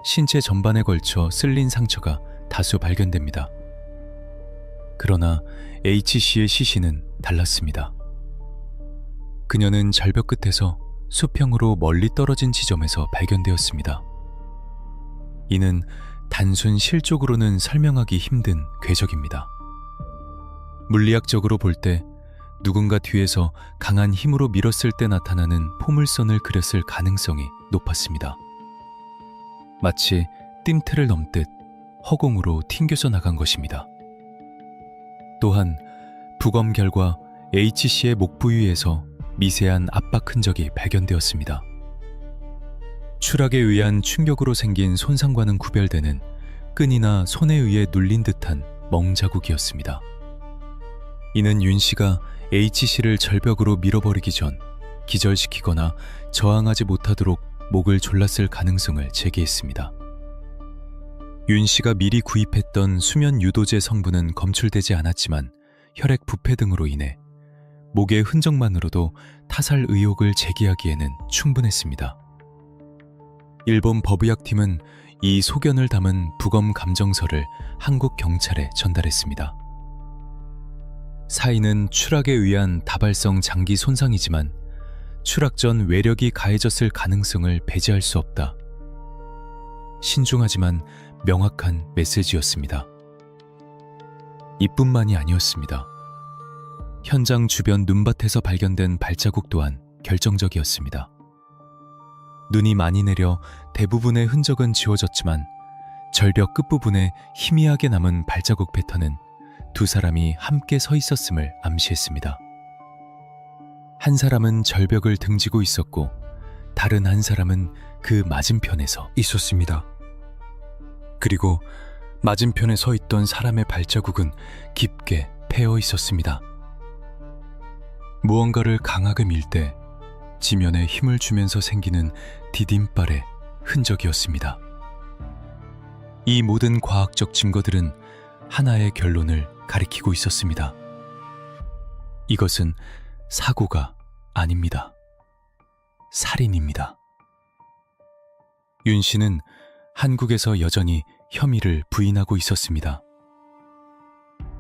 Speaker 1: 신체 전반에 걸쳐 쓸린 상처가 다수 발견됩니다. 그러나 H씨의 시신은 달랐습니다. 그녀는 절벽 끝에서 수평으로 멀리 떨어진 지점에서 발견되었습니다. 이는 단순 실족으로는 설명하기 힘든 궤적입니다. 물리학적으로 볼 때 누군가 뒤에서 강한 힘으로 밀었을 때 나타나는 포물선을 그렸을 가능성이 높았습니다. 마치 뜀틀을 넘듯 허공으로 튕겨져 나간 것입니다. 또한 부검 결과 H씨의 목 부위에서 미세한 압박 흔적이 발견되었습니다. 추락에 의한 충격으로 생긴 손상과는 구별되는 끈이나 손에 의해 눌린 듯한 멍자국이었습니다. 이는 윤 씨가 H씨를 절벽으로 밀어버리기 전 기절시키거나 저항하지 못하도록 목을 졸랐을 가능성을 제기했습니다. 윤 씨가 미리 구입했던 수면 유도제 성분은 검출되지 않았지만 혈액 부패 등으로 인해 목의 흔적만으로도 타살 의혹을 제기하기에는 충분했습니다. 일본 법의학팀은 이 소견을 담은 부검 감정서를 한국 경찰에 전달했습니다. 사인은 추락에 의한 다발성 장기 손상이지만 추락 전 외력이 가해졌을 가능성을 배제할 수 없다. 신중하지만 명확한 메시지였습니다. 이뿐만이 아니었습니다. 현장 주변 눈밭에서 발견된 발자국 또한 결정적이었습니다. 눈이 많이 내려 대부분의 흔적은 지워졌지만 절벽 끝부분에 희미하게 남은 발자국 패턴은 두 사람이 함께 서 있었음을 암시했습니다. 한 사람은 절벽을 등지고 있었고 다른 한 사람은 그 맞은편에서 있었습니다. 그리고 맞은편에 서 있던 사람의 발자국은 깊게 패어 있었습니다. 무언가를 강하게 밀 때 지면에 힘을 주면서 생기는 디딤발의 흔적이었습니다. 이 모든 과학적 증거들은 하나의 결론을 가리키고 있었습니다. 이것은 사고가 아닙니다. 살인입니다. 윤 씨는 한국에서 여전히 혐의를 부인하고 있었습니다.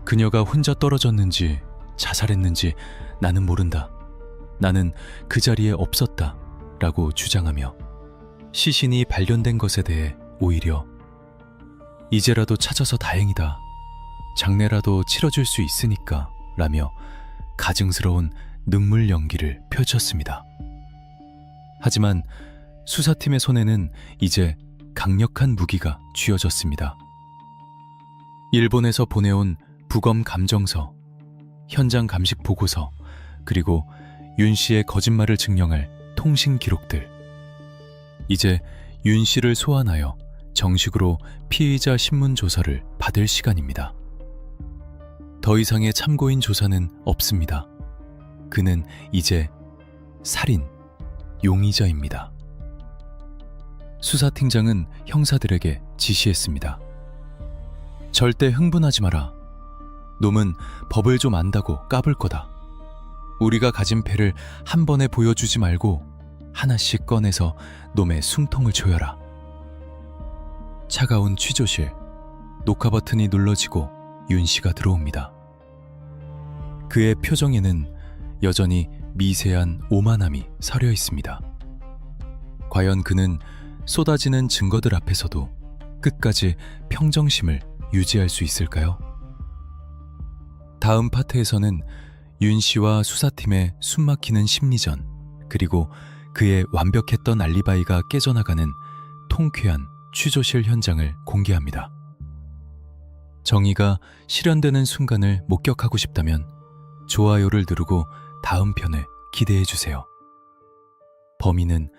Speaker 1: 그녀가 혼자 떨어졌는지 자살했는지 나는 모른다. 나는 그 자리에 없었다. 라고 주장하며 시신이 발견된 것에 대해 오히려 이제라도 찾아서 다행이다. 장례라도 치러줄 수 있으니까 라며 가증스러운 눈물 연기를 펼쳤습니다. 하지만 수사팀의 손에는 이제 강력한 무기가 쥐어졌습니다. 일본에서 보내온 부검 감정서, 현장 감식 보고서, 그리고 윤 씨의 거짓말을 증명할 통신 기록들. 이제 윤 씨를 소환하여 정식으로 피의자 신문 조사를 받을 시간입니다. 더 이상의 참고인 조사는 없습니다. 그는 이제 살인, 용의자입니다. 수사팀장은 형사들에게 지시했습니다. 절대 흥분하지 마라. 놈은 법을 좀 안다고 까불 거다. 우리가 가진 패를 한 번에 보여주지 말고 하나씩 꺼내서 놈의 숨통을 조여라. 차가운 취조실, 녹화 버튼이 눌러지고 윤 씨가 들어옵니다. 그의 표정에는 여전히 미세한 오만함이 서려 있습니다. 과연 그는 쏟아지는 증거들 앞에서도 끝까지 평정심을 유지할 수 있을까요? 다음 파트에서는 윤 씨와 수사팀의 숨막히는 심리전, 그리고 그의 완벽했던 알리바이가 깨져나가는 통쾌한 취조실 현장을 공개합니다. 정의가 실현되는 순간을 목격하고 싶다면 좋아요를 누르고 다음 편을 기대해주세요. 범인은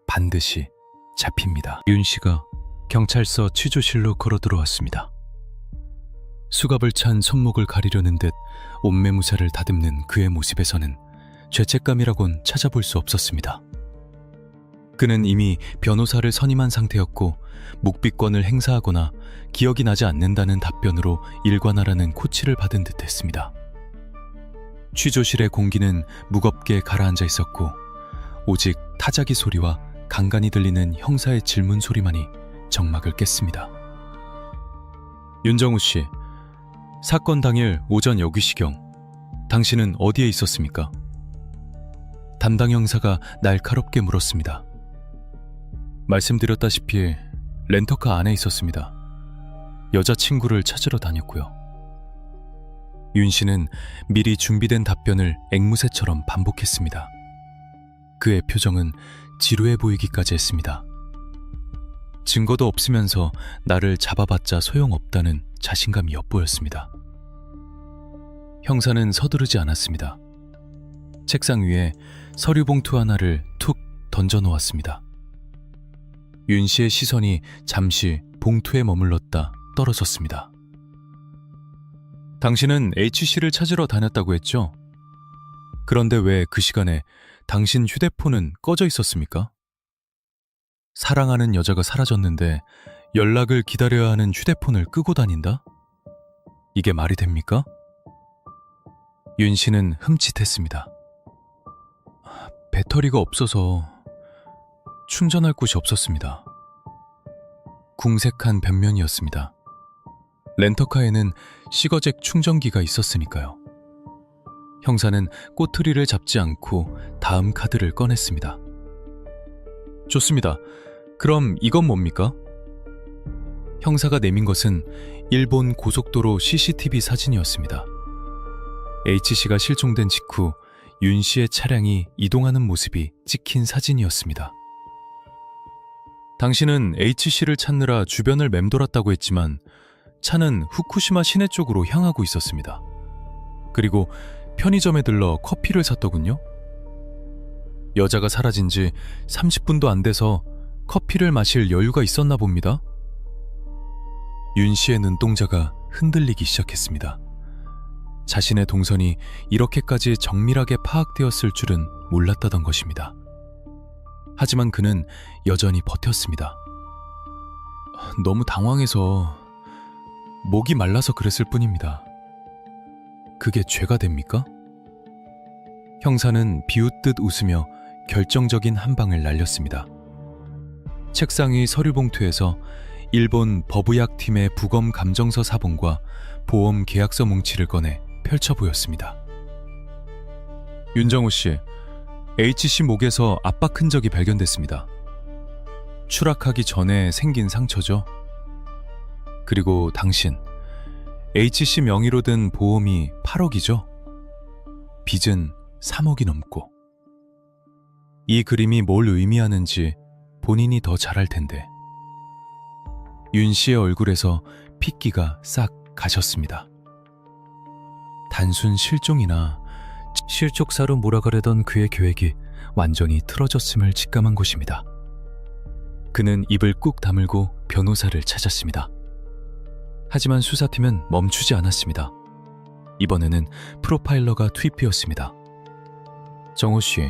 Speaker 1: 반드시 잡힙니다. 윤 씨가 경찰서 취조실로 걸어 들어왔습니다. 수갑을 찬 손목을 가리려는 듯 옷매무새를 다듬는 그의 모습에서는 죄책감이라곤 찾아볼 수 없었습니다. 그는 이미 변호사를 선임한 상태였고 묵비권을 행사하거나 기억이 나지 않는다는 답변으로 일관하라는 코치를 받은 듯 했습니다. 취조실의 공기는 무겁게 가라앉아 있었고 오직 타자기 소리와 간간히 들리는 형사의 질문 소리만이 정막을 깼습니다. 윤정우 씨, 사건 당일 오전 6시경 당신은 어디에 있었습니까? 담당 형사가 날카롭게 물었습니다. 말씀드렸다시피 렌터카 안에 있었습니다. 여자친구를 찾으러 다녔고요. 윤 씨는 미리 준비된 답변을 앵무새처럼 반복했습니다. 그의 표정은 지루해 보이기까지 했습니다. 증거도 없으면서 나를 잡아봤자 소용없다는 자신감이 엿보였습니다. 형사는 서두르지 않았습니다. 책상 위에 서류 봉투 하나를 툭 던져놓았습니다. 윤 씨의 시선이 잠시 봉투에 머물렀다 떨어졌습니다. 당신은 H씨를 찾으러 다녔다고 했죠? 그런데 왜 그 시간에 당신 휴대폰은 꺼져 있었습니까? 사랑하는 여자가 사라졌는데 연락을 기다려야 하는 휴대폰을 끄고 다닌다? 이게 말이 됩니까? 윤 씨는 흠칫했습니다. 배터리가 없어서 충전할 곳이 없었습니다. 궁색한 변명이었습니다. 렌터카에는 시거잭 충전기가 있었으니까요. 형사는 꼬투리를 잡지 않고 다음 카드를 꺼냈습니다. 좋습니다. 그럼 이건 뭡니까? 형사가 내민 것은 일본 고속도로 CCTV 사진이었습니다. H씨가 실종된 직후 윤 씨의 차량이 이동하는 모습이 찍힌 사진이었습니다. 당신은 H씨를 찾느라 주변을 맴돌았다고 했지만 차는 후쿠시마 시내 쪽으로 향하고 있었습니다. 그리고 편의점에 들러 커피를 샀더군요. 여자가 사라진 지 30분도 안 돼서 커피를 마실 여유가 있었나 봅니다. 윤 씨의 눈동자가 흔들리기 시작했습니다. 자신의 동선이 이렇게까지 정밀하게 파악되었을 줄은 몰랐다던 것입니다. 하지만 그는 여전히 버텼습니다. 너무 당황해서 목이 말라서 그랬을 뿐입니다. 그게 죄가 됩니까? 형사는 비웃듯 웃으며 결정적인 한 방을 날렸습니다. 책상 위 서류 봉투에서 일본 법의학팀의 부검 감정서 사본과 보험 계약서 뭉치를 꺼내 펼쳐 보였습니다. 윤정우 씨, H씨 목에서 압박 흔적이 발견됐습니다. 추락하기 전에 생긴 상처죠. 그리고 당신, H씨 명의로 든 보험이 8억이죠? 빚은 3억이 넘고. 이 그림이 뭘 의미하는지 본인이 더 잘 알 텐데. 윤 씨의 얼굴에서 핏기가 싹 가셨습니다. 단순 실종이나 실족사로 몰아가려던 그의 계획이 완전히 틀어졌음을 직감한 것입니다. 그는 입을 꾹 다물고 변호사를 찾았습니다. 하지만 수사팀은 멈추지 않았습니다. 이번에는 프로파일러가 투입되었습니다. 정호 씨,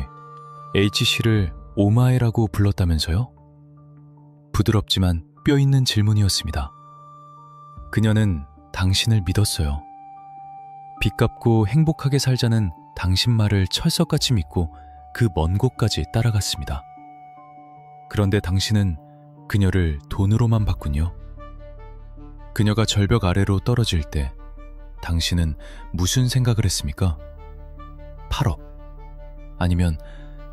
Speaker 1: H씨를 오마에라고 불렀다면서요? 부드럽지만 뼈있는 질문이었습니다. 그녀는 당신을 믿었어요. 빚 갚고 행복하게 살자는 당신 말을 철석같이 믿고 그 먼 곳까지 따라갔습니다. 그런데 당신은 그녀를 돈으로만 봤군요. 그녀가 절벽 아래로 떨어질 때 당신은 무슨 생각을 했습니까? 8억? 아니면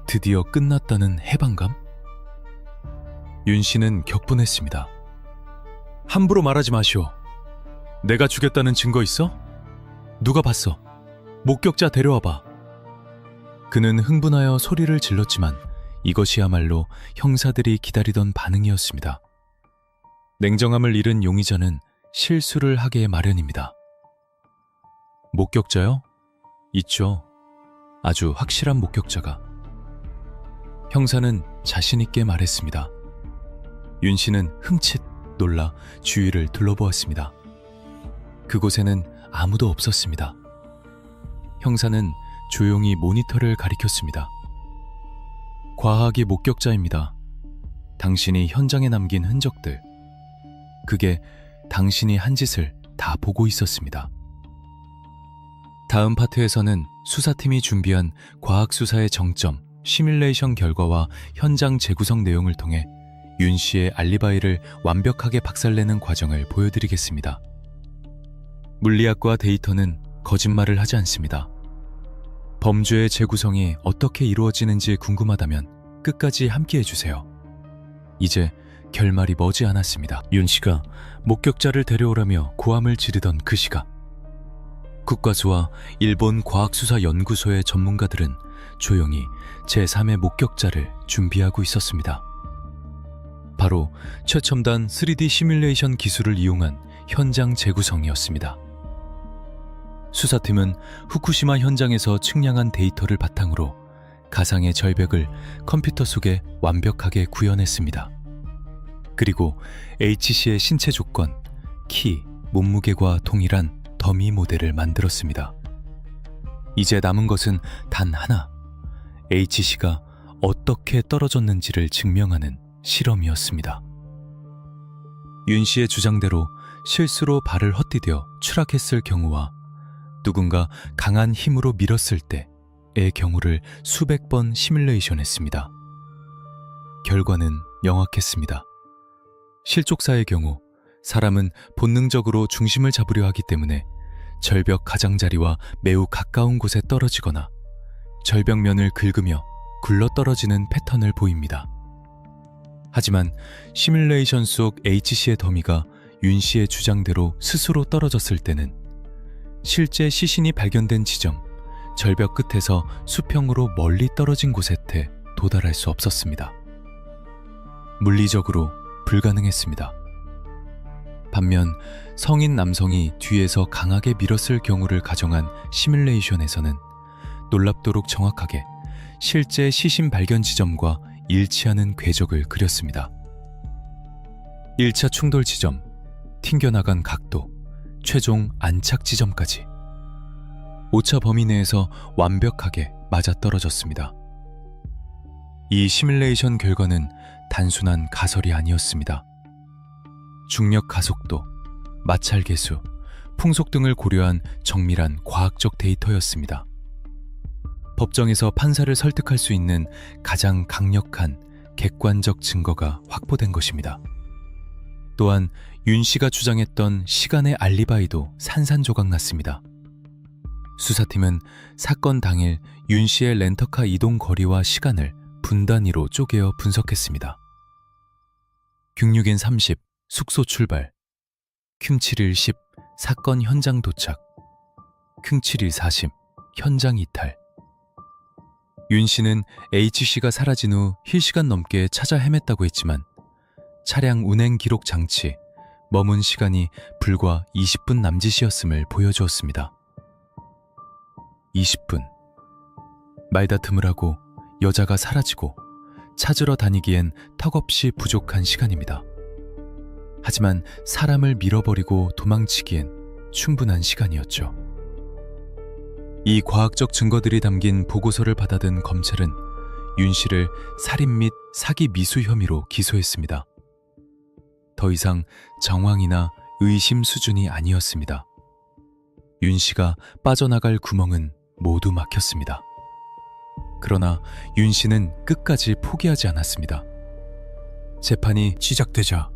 Speaker 1: 드디어 끝났다는 해방감? 윤 씨는 격분했습니다. 함부로 말하지 마시오. 내가 죽였다는 증거 있어? 누가 봤어? 목격자 데려와봐. 그는 흥분하여 소리를 질렀지만 이것이야말로 형사들이 기다리던 반응이었습니다. 냉정함을 잃은 용의자는 실수를 하게 마련입니다. 목격자요? 있죠. 아주 확실한 목격자가. 형사는 자신있게 말했습니다. 윤 씨는 흠칫 놀라 주위를 둘러보았습니다. 그곳에는 아무도 없었습니다. 형사는 조용히 모니터를 가리켰습니다. 과학이 목격자입니다. 당신이 현장에 남긴 흔적들, 그게 당신이 한 짓을 다 보고 있었습니다. 다음 파트에서는 수사팀이 준비한 과학수사의 정점, 시뮬레이션 결과와 현장 재구성 내용을 통해 윤 씨의 알리바이를 완벽하게 박살내는 과정을 보여드리겠습니다. 물리학과 데이터는 거짓말을 하지 않습니다. 범죄의 재구성이 어떻게 이루어지는지 궁금하다면 끝까지 함께해 주세요. 이제 결말이 머지 않았습니다. 윤 씨가 목격자를 데려오라며 고함을 지르던 그 시각, 국과수와 일본 과학수사연구소의 전문가들은 조용히 제3의 목격자를 준비하고 있었습니다. 바로 최첨단 3D 시뮬레이션 기술을 이용한 현장 재구성이었습니다. 수사팀은 후쿠시마 현장에서 측량한 데이터를 바탕으로 가상의 절벽을 컴퓨터 속에 완벽하게 구현했습니다. 그리고 H씨의 신체 조건, 키, 몸무게와 동일한 더미 모델을 만들었습니다. 이제 남은 것은 단 하나, H씨가 어떻게 떨어졌는지를 증명하는 실험이었습니다. 윤 씨의 주장대로 실수로 발을 헛디뎌 추락했을 경우와 누군가 강한 힘으로 밀었을 때의 경우를 수백 번 시뮬레이션했습니다. 결과는 명확했습니다. 실족사의 경우 사람은 본능적으로 중심을 잡으려 하기 때문에 절벽 가장자리와 매우 가까운 곳에 떨어지거나 절벽면을 긁으며 굴러떨어지는 패턴을 보입니다. 하지만 시뮬레이션 속 H씨의 더미가 윤 씨의 주장대로 스스로 떨어졌을 때는 실제 시신이 발견된 지점, 절벽 끝에서 수평으로 멀리 떨어진 곳에 도달할 수 없었습니다. 물리적으로 불가능했습니다. 반면 성인 남성이 뒤에서 강하게 밀었을 경우를 가정한 시뮬레이션에서는 놀랍도록 정확하게 실제 시신 발견 지점과 일치하는 궤적을 그렸습니다. 1차 충돌 지점, 튕겨나간 각도, 최종 안착 지점까지 5차 범위 내에서 완벽하게 맞아떨어졌습니다. 이 시뮬레이션 결과는 단순한 가설이 아니었습니다. 중력 가속도, 마찰 계수, 풍속 등을 고려한 정밀한 과학적 데이터였습니다. 법정에서 판사를 설득할 수 있는 가장 강력한 객관적 증거가 확보된 것입니다. 또한 윤 씨가 주장했던 시간의 알리바이도 산산조각났습니다. 수사팀은 사건 당일 윤 씨의 렌터카 이동 거리와 시간을 분 단위로 쪼개어 분석했습니다. 균6인 30, 숙소 출발, 큉7일 10, 사건 현장 도착, 큉7일 40, 현장 이탈. 윤 씨는 H씨가 사라진 후 1시간 넘게 찾아 헤맸다고 했지만 차량 운행 기록 장치, 머문 시간이 불과 20분 남짓이었음을 보여주었습니다. 20분. 말다툼을 하고 여자가 사라지고 찾으러 다니기엔 턱없이 부족한 시간입니다. 하지만 사람을 밀어버리고 도망치기엔 충분한 시간이었죠. 이 과학적 증거들이 담긴 보고서를 받아든 검찰은 윤 씨를 살인 및 사기 미수 혐의로 기소했습니다. 더 이상 정황이나 의심 수준이 아니었습니다. 윤 씨가 빠져나갈 구멍은 모두 막혔습니다. 그러나 윤 씨는 끝까지 포기하지 않았습니다. 재판이 시작되자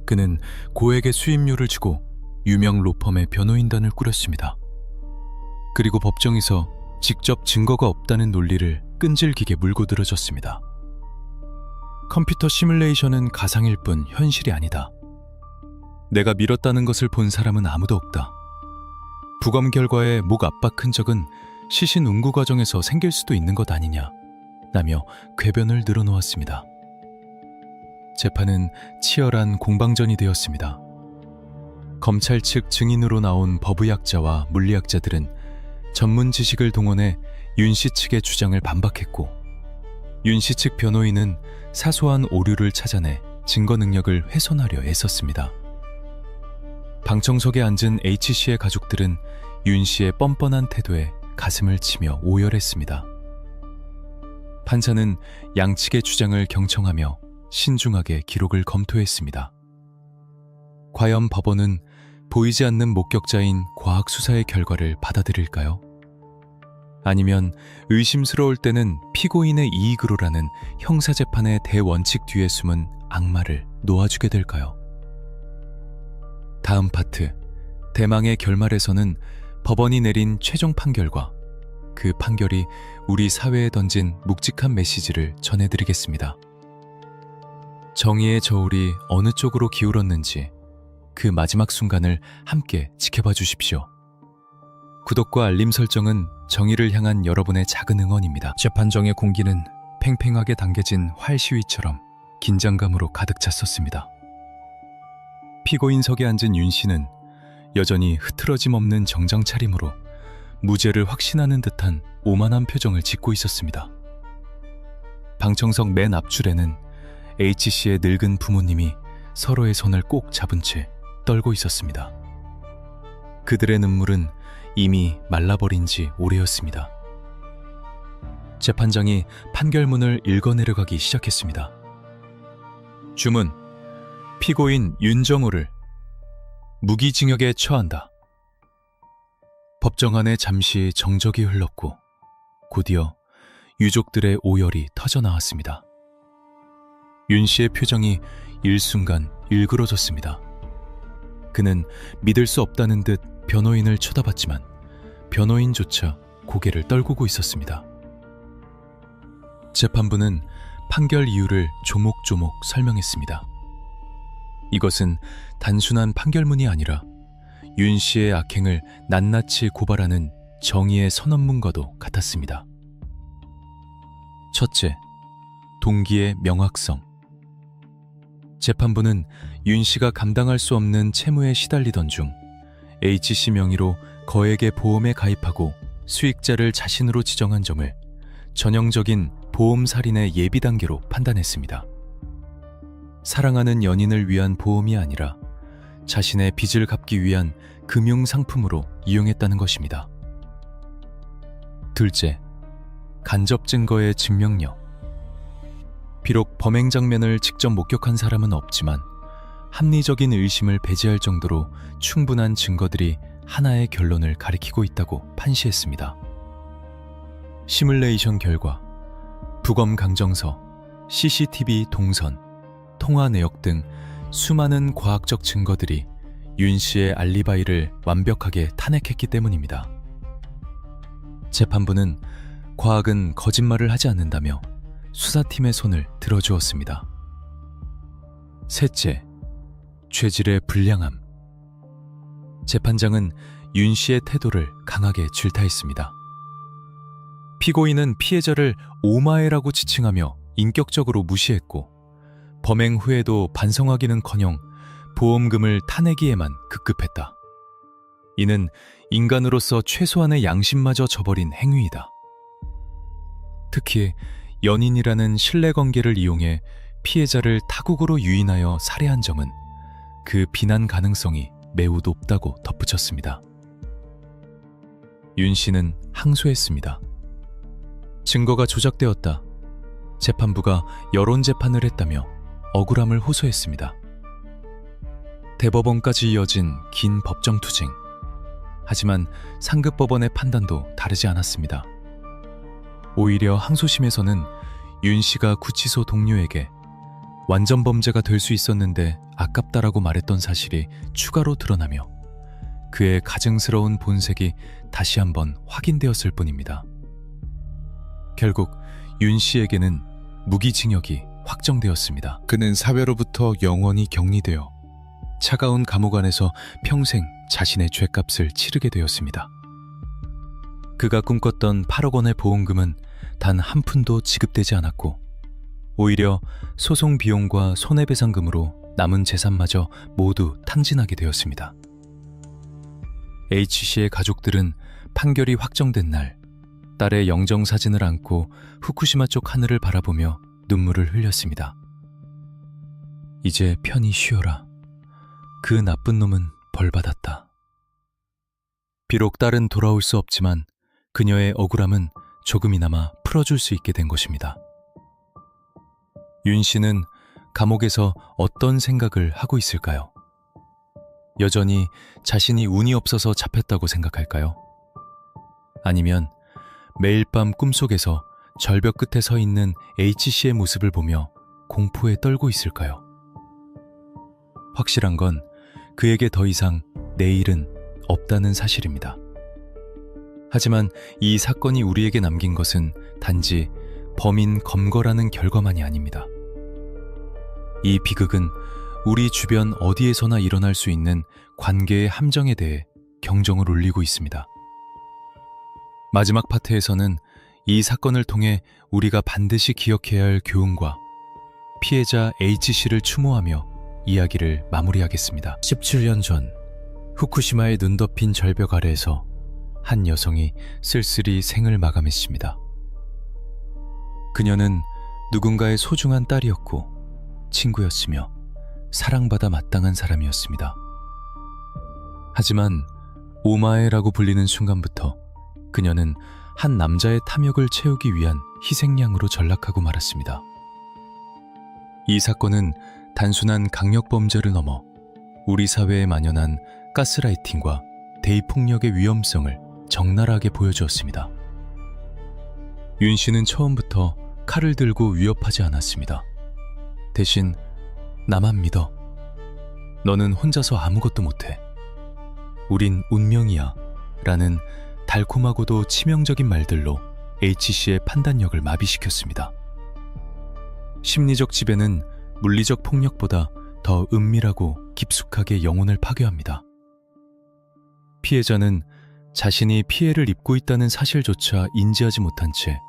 Speaker 1: 그는 고액의 수임료를 주고 유명 로펌의 변호인단을 꾸렸습니다. 그리고 법정에서 직접 증거가 없다는 논리를 끈질기게 물고 늘어졌습니다. 컴퓨터 시뮬레이션은 가상일 뿐 현실이 아니다. 내가 밀었다는 것을 본 사람은 아무도 없다. 부검 결과에 목 압박 흔적은 시신 운구 과정에서 생길 수도 있는 것 아니냐 라며 궤변을 늘어놓았습니다. 재판은 치열한 공방전이 되었습니다. 검찰 측 증인으로 나온 법의학자와 물리학자들은 전문 지식을 동원해 윤 씨 측의 주장을 반박했고, 윤 씨 측 변호인은 사소한 오류를 찾아내 증거 능력을 훼손하려 애썼습니다. 방청석에 앉은 H씨의 가족들은 윤 씨의 뻔뻔한 태도에 가슴을 치며 오열했습니다. 판사는 양측의 주장을 경청하며 신중하게 기록을 검토했습니다. 과연 법원은 보이지 않는 목격자인 과학수사의 결과를 받아들일까요? 아니면 의심스러울 때는 피고인의 이익으로라는 형사재판의 대원칙 뒤에 숨은 악마를 놓아주게 될까요? 다음 파트, 대망의 결말에서는 법원이 내린 최종 판결과 그 판결이 우리 사회에 던진 묵직한 메시지를 전해드리겠습니다. 정의의 저울이 어느 쪽으로 기울었는지 그 마지막 순간을 함께 지켜봐 주십시오. 구독과 알림 설정은 정의를 향한 여러분의 작은 응원입니다. 재판정의 공기는 팽팽하게 당겨진 활 시위처럼 긴장감으로 가득 찼었습니다. 피고인석에 앉은 윤 씨는 여전히 흐트러짐 없는 정장 차림으로 무죄를 확신하는 듯한 오만한 표정을 짓고 있었습니다. 방청석 맨 앞줄에는 H씨의 늙은 부모님이 서로의 손을 꼭 잡은 채 떨고 있었습니다. 그들의 눈물은 이미 말라버린 지 오래였습니다. 재판장이 판결문을 읽어내려가기 시작했습니다. 주문, 피고인 윤정호를 무기징역에 처한다. 법정 안에 잠시 정적이 흘렀고 곧이어 유족들의 오열이 터져나왔습니다. 윤 씨의 표정이 일순간 일그러졌습니다. 그는 믿을 수 없다는 듯 변호인을 쳐다봤지만 변호인조차 고개를 떨구고 있었습니다. 재판부는 판결 이유를 조목조목 설명했습니다. 이것은 단순한 판결문이 아니라 윤 씨의 악행을 낱낱이 고발하는 정의의 선언문과도 같았습니다. 첫째, 동기의 명확성. 재판부는 윤 씨가 감당할 수 없는 채무에 시달리던 중 H씨 명의로 거액의 보험에 가입하고 수익자를 자신으로 지정한 점을 전형적인 보험 살인의 예비 단계로 판단했습니다. 사랑하는 연인을 위한 보험이 아니라 자신의 빚을 갚기 위한 금융 상품으로 이용했다는 것입니다. 둘째, 간접 증거의 증명력. 비록 범행 장면을 직접 목격한 사람은 없지만 합리적인 의심을 배제할 정도로 충분한 증거들이 하나의 결론을 가리키고 있다고 판시했습니다. 시뮬레이션 결과, 부검 강정서, CCTV 동선, 통화 내역 등 수많은 과학적 증거들이 윤 씨의 알리바이를 완벽하게 탄핵했기 때문입니다. 재판부는 과학은 거짓말을 하지 않는다며 수사팀의 손을 들어주었습니다. 셋째, 죄질의 불량함. 재판장은 윤 씨의 태도를 강하게 질타했습니다. 피고인은 피해자를 오마에라고 지칭하며 인격적으로 무시했고 범행 후에도 반성하기는커녕 보험금을 타내기에만 급급했다. 이는 인간으로서 최소한의 양심마저 저버린 행위이다. 특히 연인이라는 신뢰관계를 이용해 피해자를 타국으로 유인하여 살해한 점은 그 비난 가능성이 매우 높다고 덧붙였습니다. 윤 씨는 항소했습니다. 증거가 조작되었다. 재판부가 여론재판을 했다며 억울함을 호소했습니다. 대법원까지 이어진 긴 법정 투쟁. 하지만 상급법원의 판단도 다르지 않았습니다. 오히려 항소심에서는 윤 씨가 구치소 동료에게 완전 범죄가 될 수 있었는데 아깝다라고 말했던 사실이 추가로 드러나며 그의 가증스러운 본색이 다시 한번 확인되었을 뿐입니다. 결국 윤 씨에게는 무기징역이 확정되었습니다. 그는 사회로부터 영원히 격리되어 차가운 감옥 안에서 평생 자신의 죄값을 치르게 되었습니다. 그가 꿈꿨던 8억 원의 보험금은 단 한 푼도 지급되지 않았고 오히려 소송 비용과 손해배상금으로 남은 재산마저 모두 탕진하게 되었습니다. H씨의 가족들은 판결이 확정된 날 딸의 영정사진을 안고 후쿠시마 쪽 하늘을 바라보며 눈물을 흘렸습니다. 이제 편히 쉬어라. 그 나쁜 놈은 벌받았다. 비록 딸은 돌아올 수 없지만 그녀의 억울함은 조금이나마 풀어줄 수 있게 된 것입니다. 윤 씨는 감옥에서 어떤 생각을 하고 있을까요? 여전히 자신이 운이 없어서 잡혔다고 생각할까요? 아니면 매일 밤 꿈속에서 절벽 끝에 서 있는 H씨의 모습을 보며 공포에 떨고 있을까요? 확실한 건 그에게 더 이상 내일은 없다는 사실입니다. 하지만 이 사건이 우리에게 남긴 것은 단지 범인 검거라는 결과만이 아닙니다. 이 비극은 우리 주변 어디에서나 일어날 수 있는 관계의 함정에 대해 경종을 울리고 있습니다. 마지막 파트에서는 이 사건을 통해 우리가 반드시 기억해야 할 교훈과 피해자 H씨를 추모하며 이야기를 마무리하겠습니다. 17년 전 후쿠시마의 눈 덮인 절벽 아래에서 한 여성이 쓸쓸히 생을 마감했습니다. 그녀는 누군가의 소중한 딸이었고 친구였으며 사랑받아 마땅한 사람이었습니다. 하지만 오마에라고 불리는 순간부터 그녀는 한 남자의 탐욕을 채우기 위한 희생양으로 전락하고 말았습니다. 이 사건은 단순한 강력범죄를 넘어 우리 사회에 만연한 가스라이팅과 대의폭력의 위험성을 적나라하게 보여주었습니다. 윤 씨는 처음부터 칼을 들고 위협하지 않았습니다. 대신 나만 믿어. 너는 혼자서 아무것도 못해. 우린 운명이야. 라는 달콤하고도 치명적인 말들로 H씨의 판단력을 마비시켰습니다. 심리적 지배는 물리적 폭력보다 더 은밀하고 깊숙하게 영혼을 파괴합니다. 피해자는 자신이 피해를 입고 있다는 사실조차 인지하지 못한 채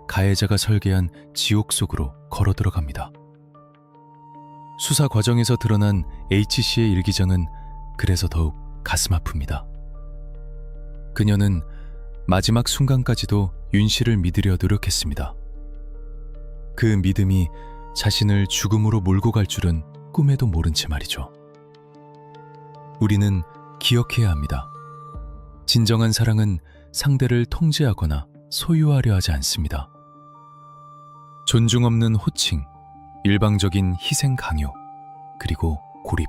Speaker 1: 가해자가 설계한 지옥 속으로 걸어 들어갑니다. 수사 과정에서 드러난 H씨의 일기장은 그래서 더욱 가슴 아픕니다. 그녀는 마지막 순간까지도 윤 씨를 믿으려 노력했습니다. 그 믿음이 자신을 죽음으로 몰고 갈 줄은 꿈에도 모른 채 말이죠. 우리는 기억해야 합니다. 진정한 사랑은 상대를 통제하거나 소유하려 하지 않습니다. 존중 없는 호칭, 일방적인 희생 강요, 그리고 고립.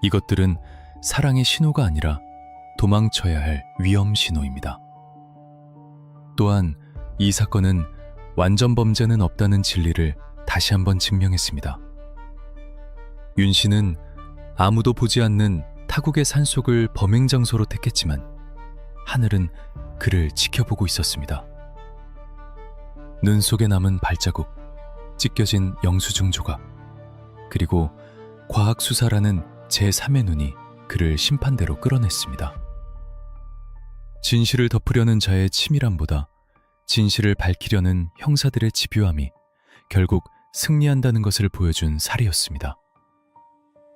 Speaker 1: 이것들은 사랑의 신호가 아니라 도망쳐야 할 위험 신호입니다. 또한 이 사건은 완전 범죄는 없다는 진리를 다시 한번 증명했습니다. 윤 씨는 아무도 보지 않는 타국의 산속을 범행 장소로 택했지만 하늘은 그를 지켜보고 있었습니다. 눈 속에 남은 발자국, 찢겨진 영수증 조각, 그리고 과학수사라는 제3의 눈이 그를 심판대로 끌어냈습니다. 진실을 덮으려는 자의 치밀함보다 진실을 밝히려는 형사들의 집요함이 결국 승리한다는 것을 보여준 살이었습니다.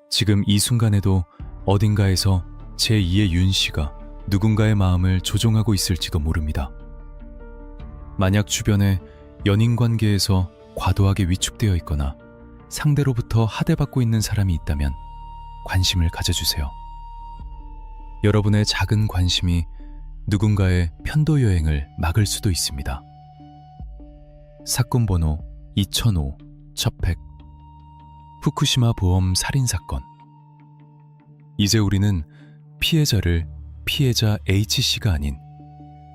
Speaker 1: 지금 이 순간에도 어딘가에서 제2의 윤 씨가 누군가의 마음을 조종하고 있을지도 모릅니다. 만약 주변에 연인 관계에서 과도하게 위축되어 있거나 상대로부터 하대받고 있는 사람이 있다면 관심을 가져주세요. 여러분의 작은 관심이 누군가의 편도 여행을 막을 수도 있습니다. 사건 번호 2005-1100 후쿠시마 보험 살인사건. 이제 우리는 피해자를 피해자 H씨가 아닌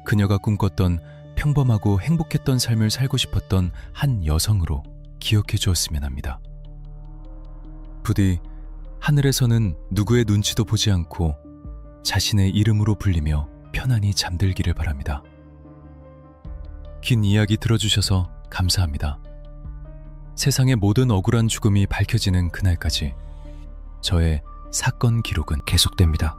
Speaker 1: 그녀가 꿈꿨던 평범하고 행복했던 삶을 살고 싶었던 한 여성으로 기억해 주었으면 합니다. 부디 하늘에서는 누구의 눈치도 보지 않고 자신의 이름으로 불리며 편안히 잠들기를 바랍니다. 긴 이야기 들어주셔서 감사합니다. 세상의 모든 억울한 죽음이 밝혀지는 그날까지 저의 사건 기록은 계속됩니다.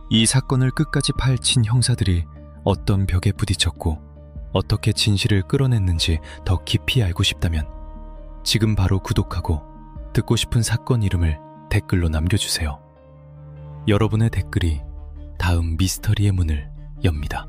Speaker 1: 이 사건을 끝까지 파헤친 형사들이 어떤 벽에 부딪혔고 어떻게 진실을 끌어냈는지 더 깊이 알고 싶다면 지금 바로 구독하고 듣고 싶은 사건 이름을 댓글로 남겨주세요. 여러분의 댓글이 다음 미스터리의 문을 엽니다.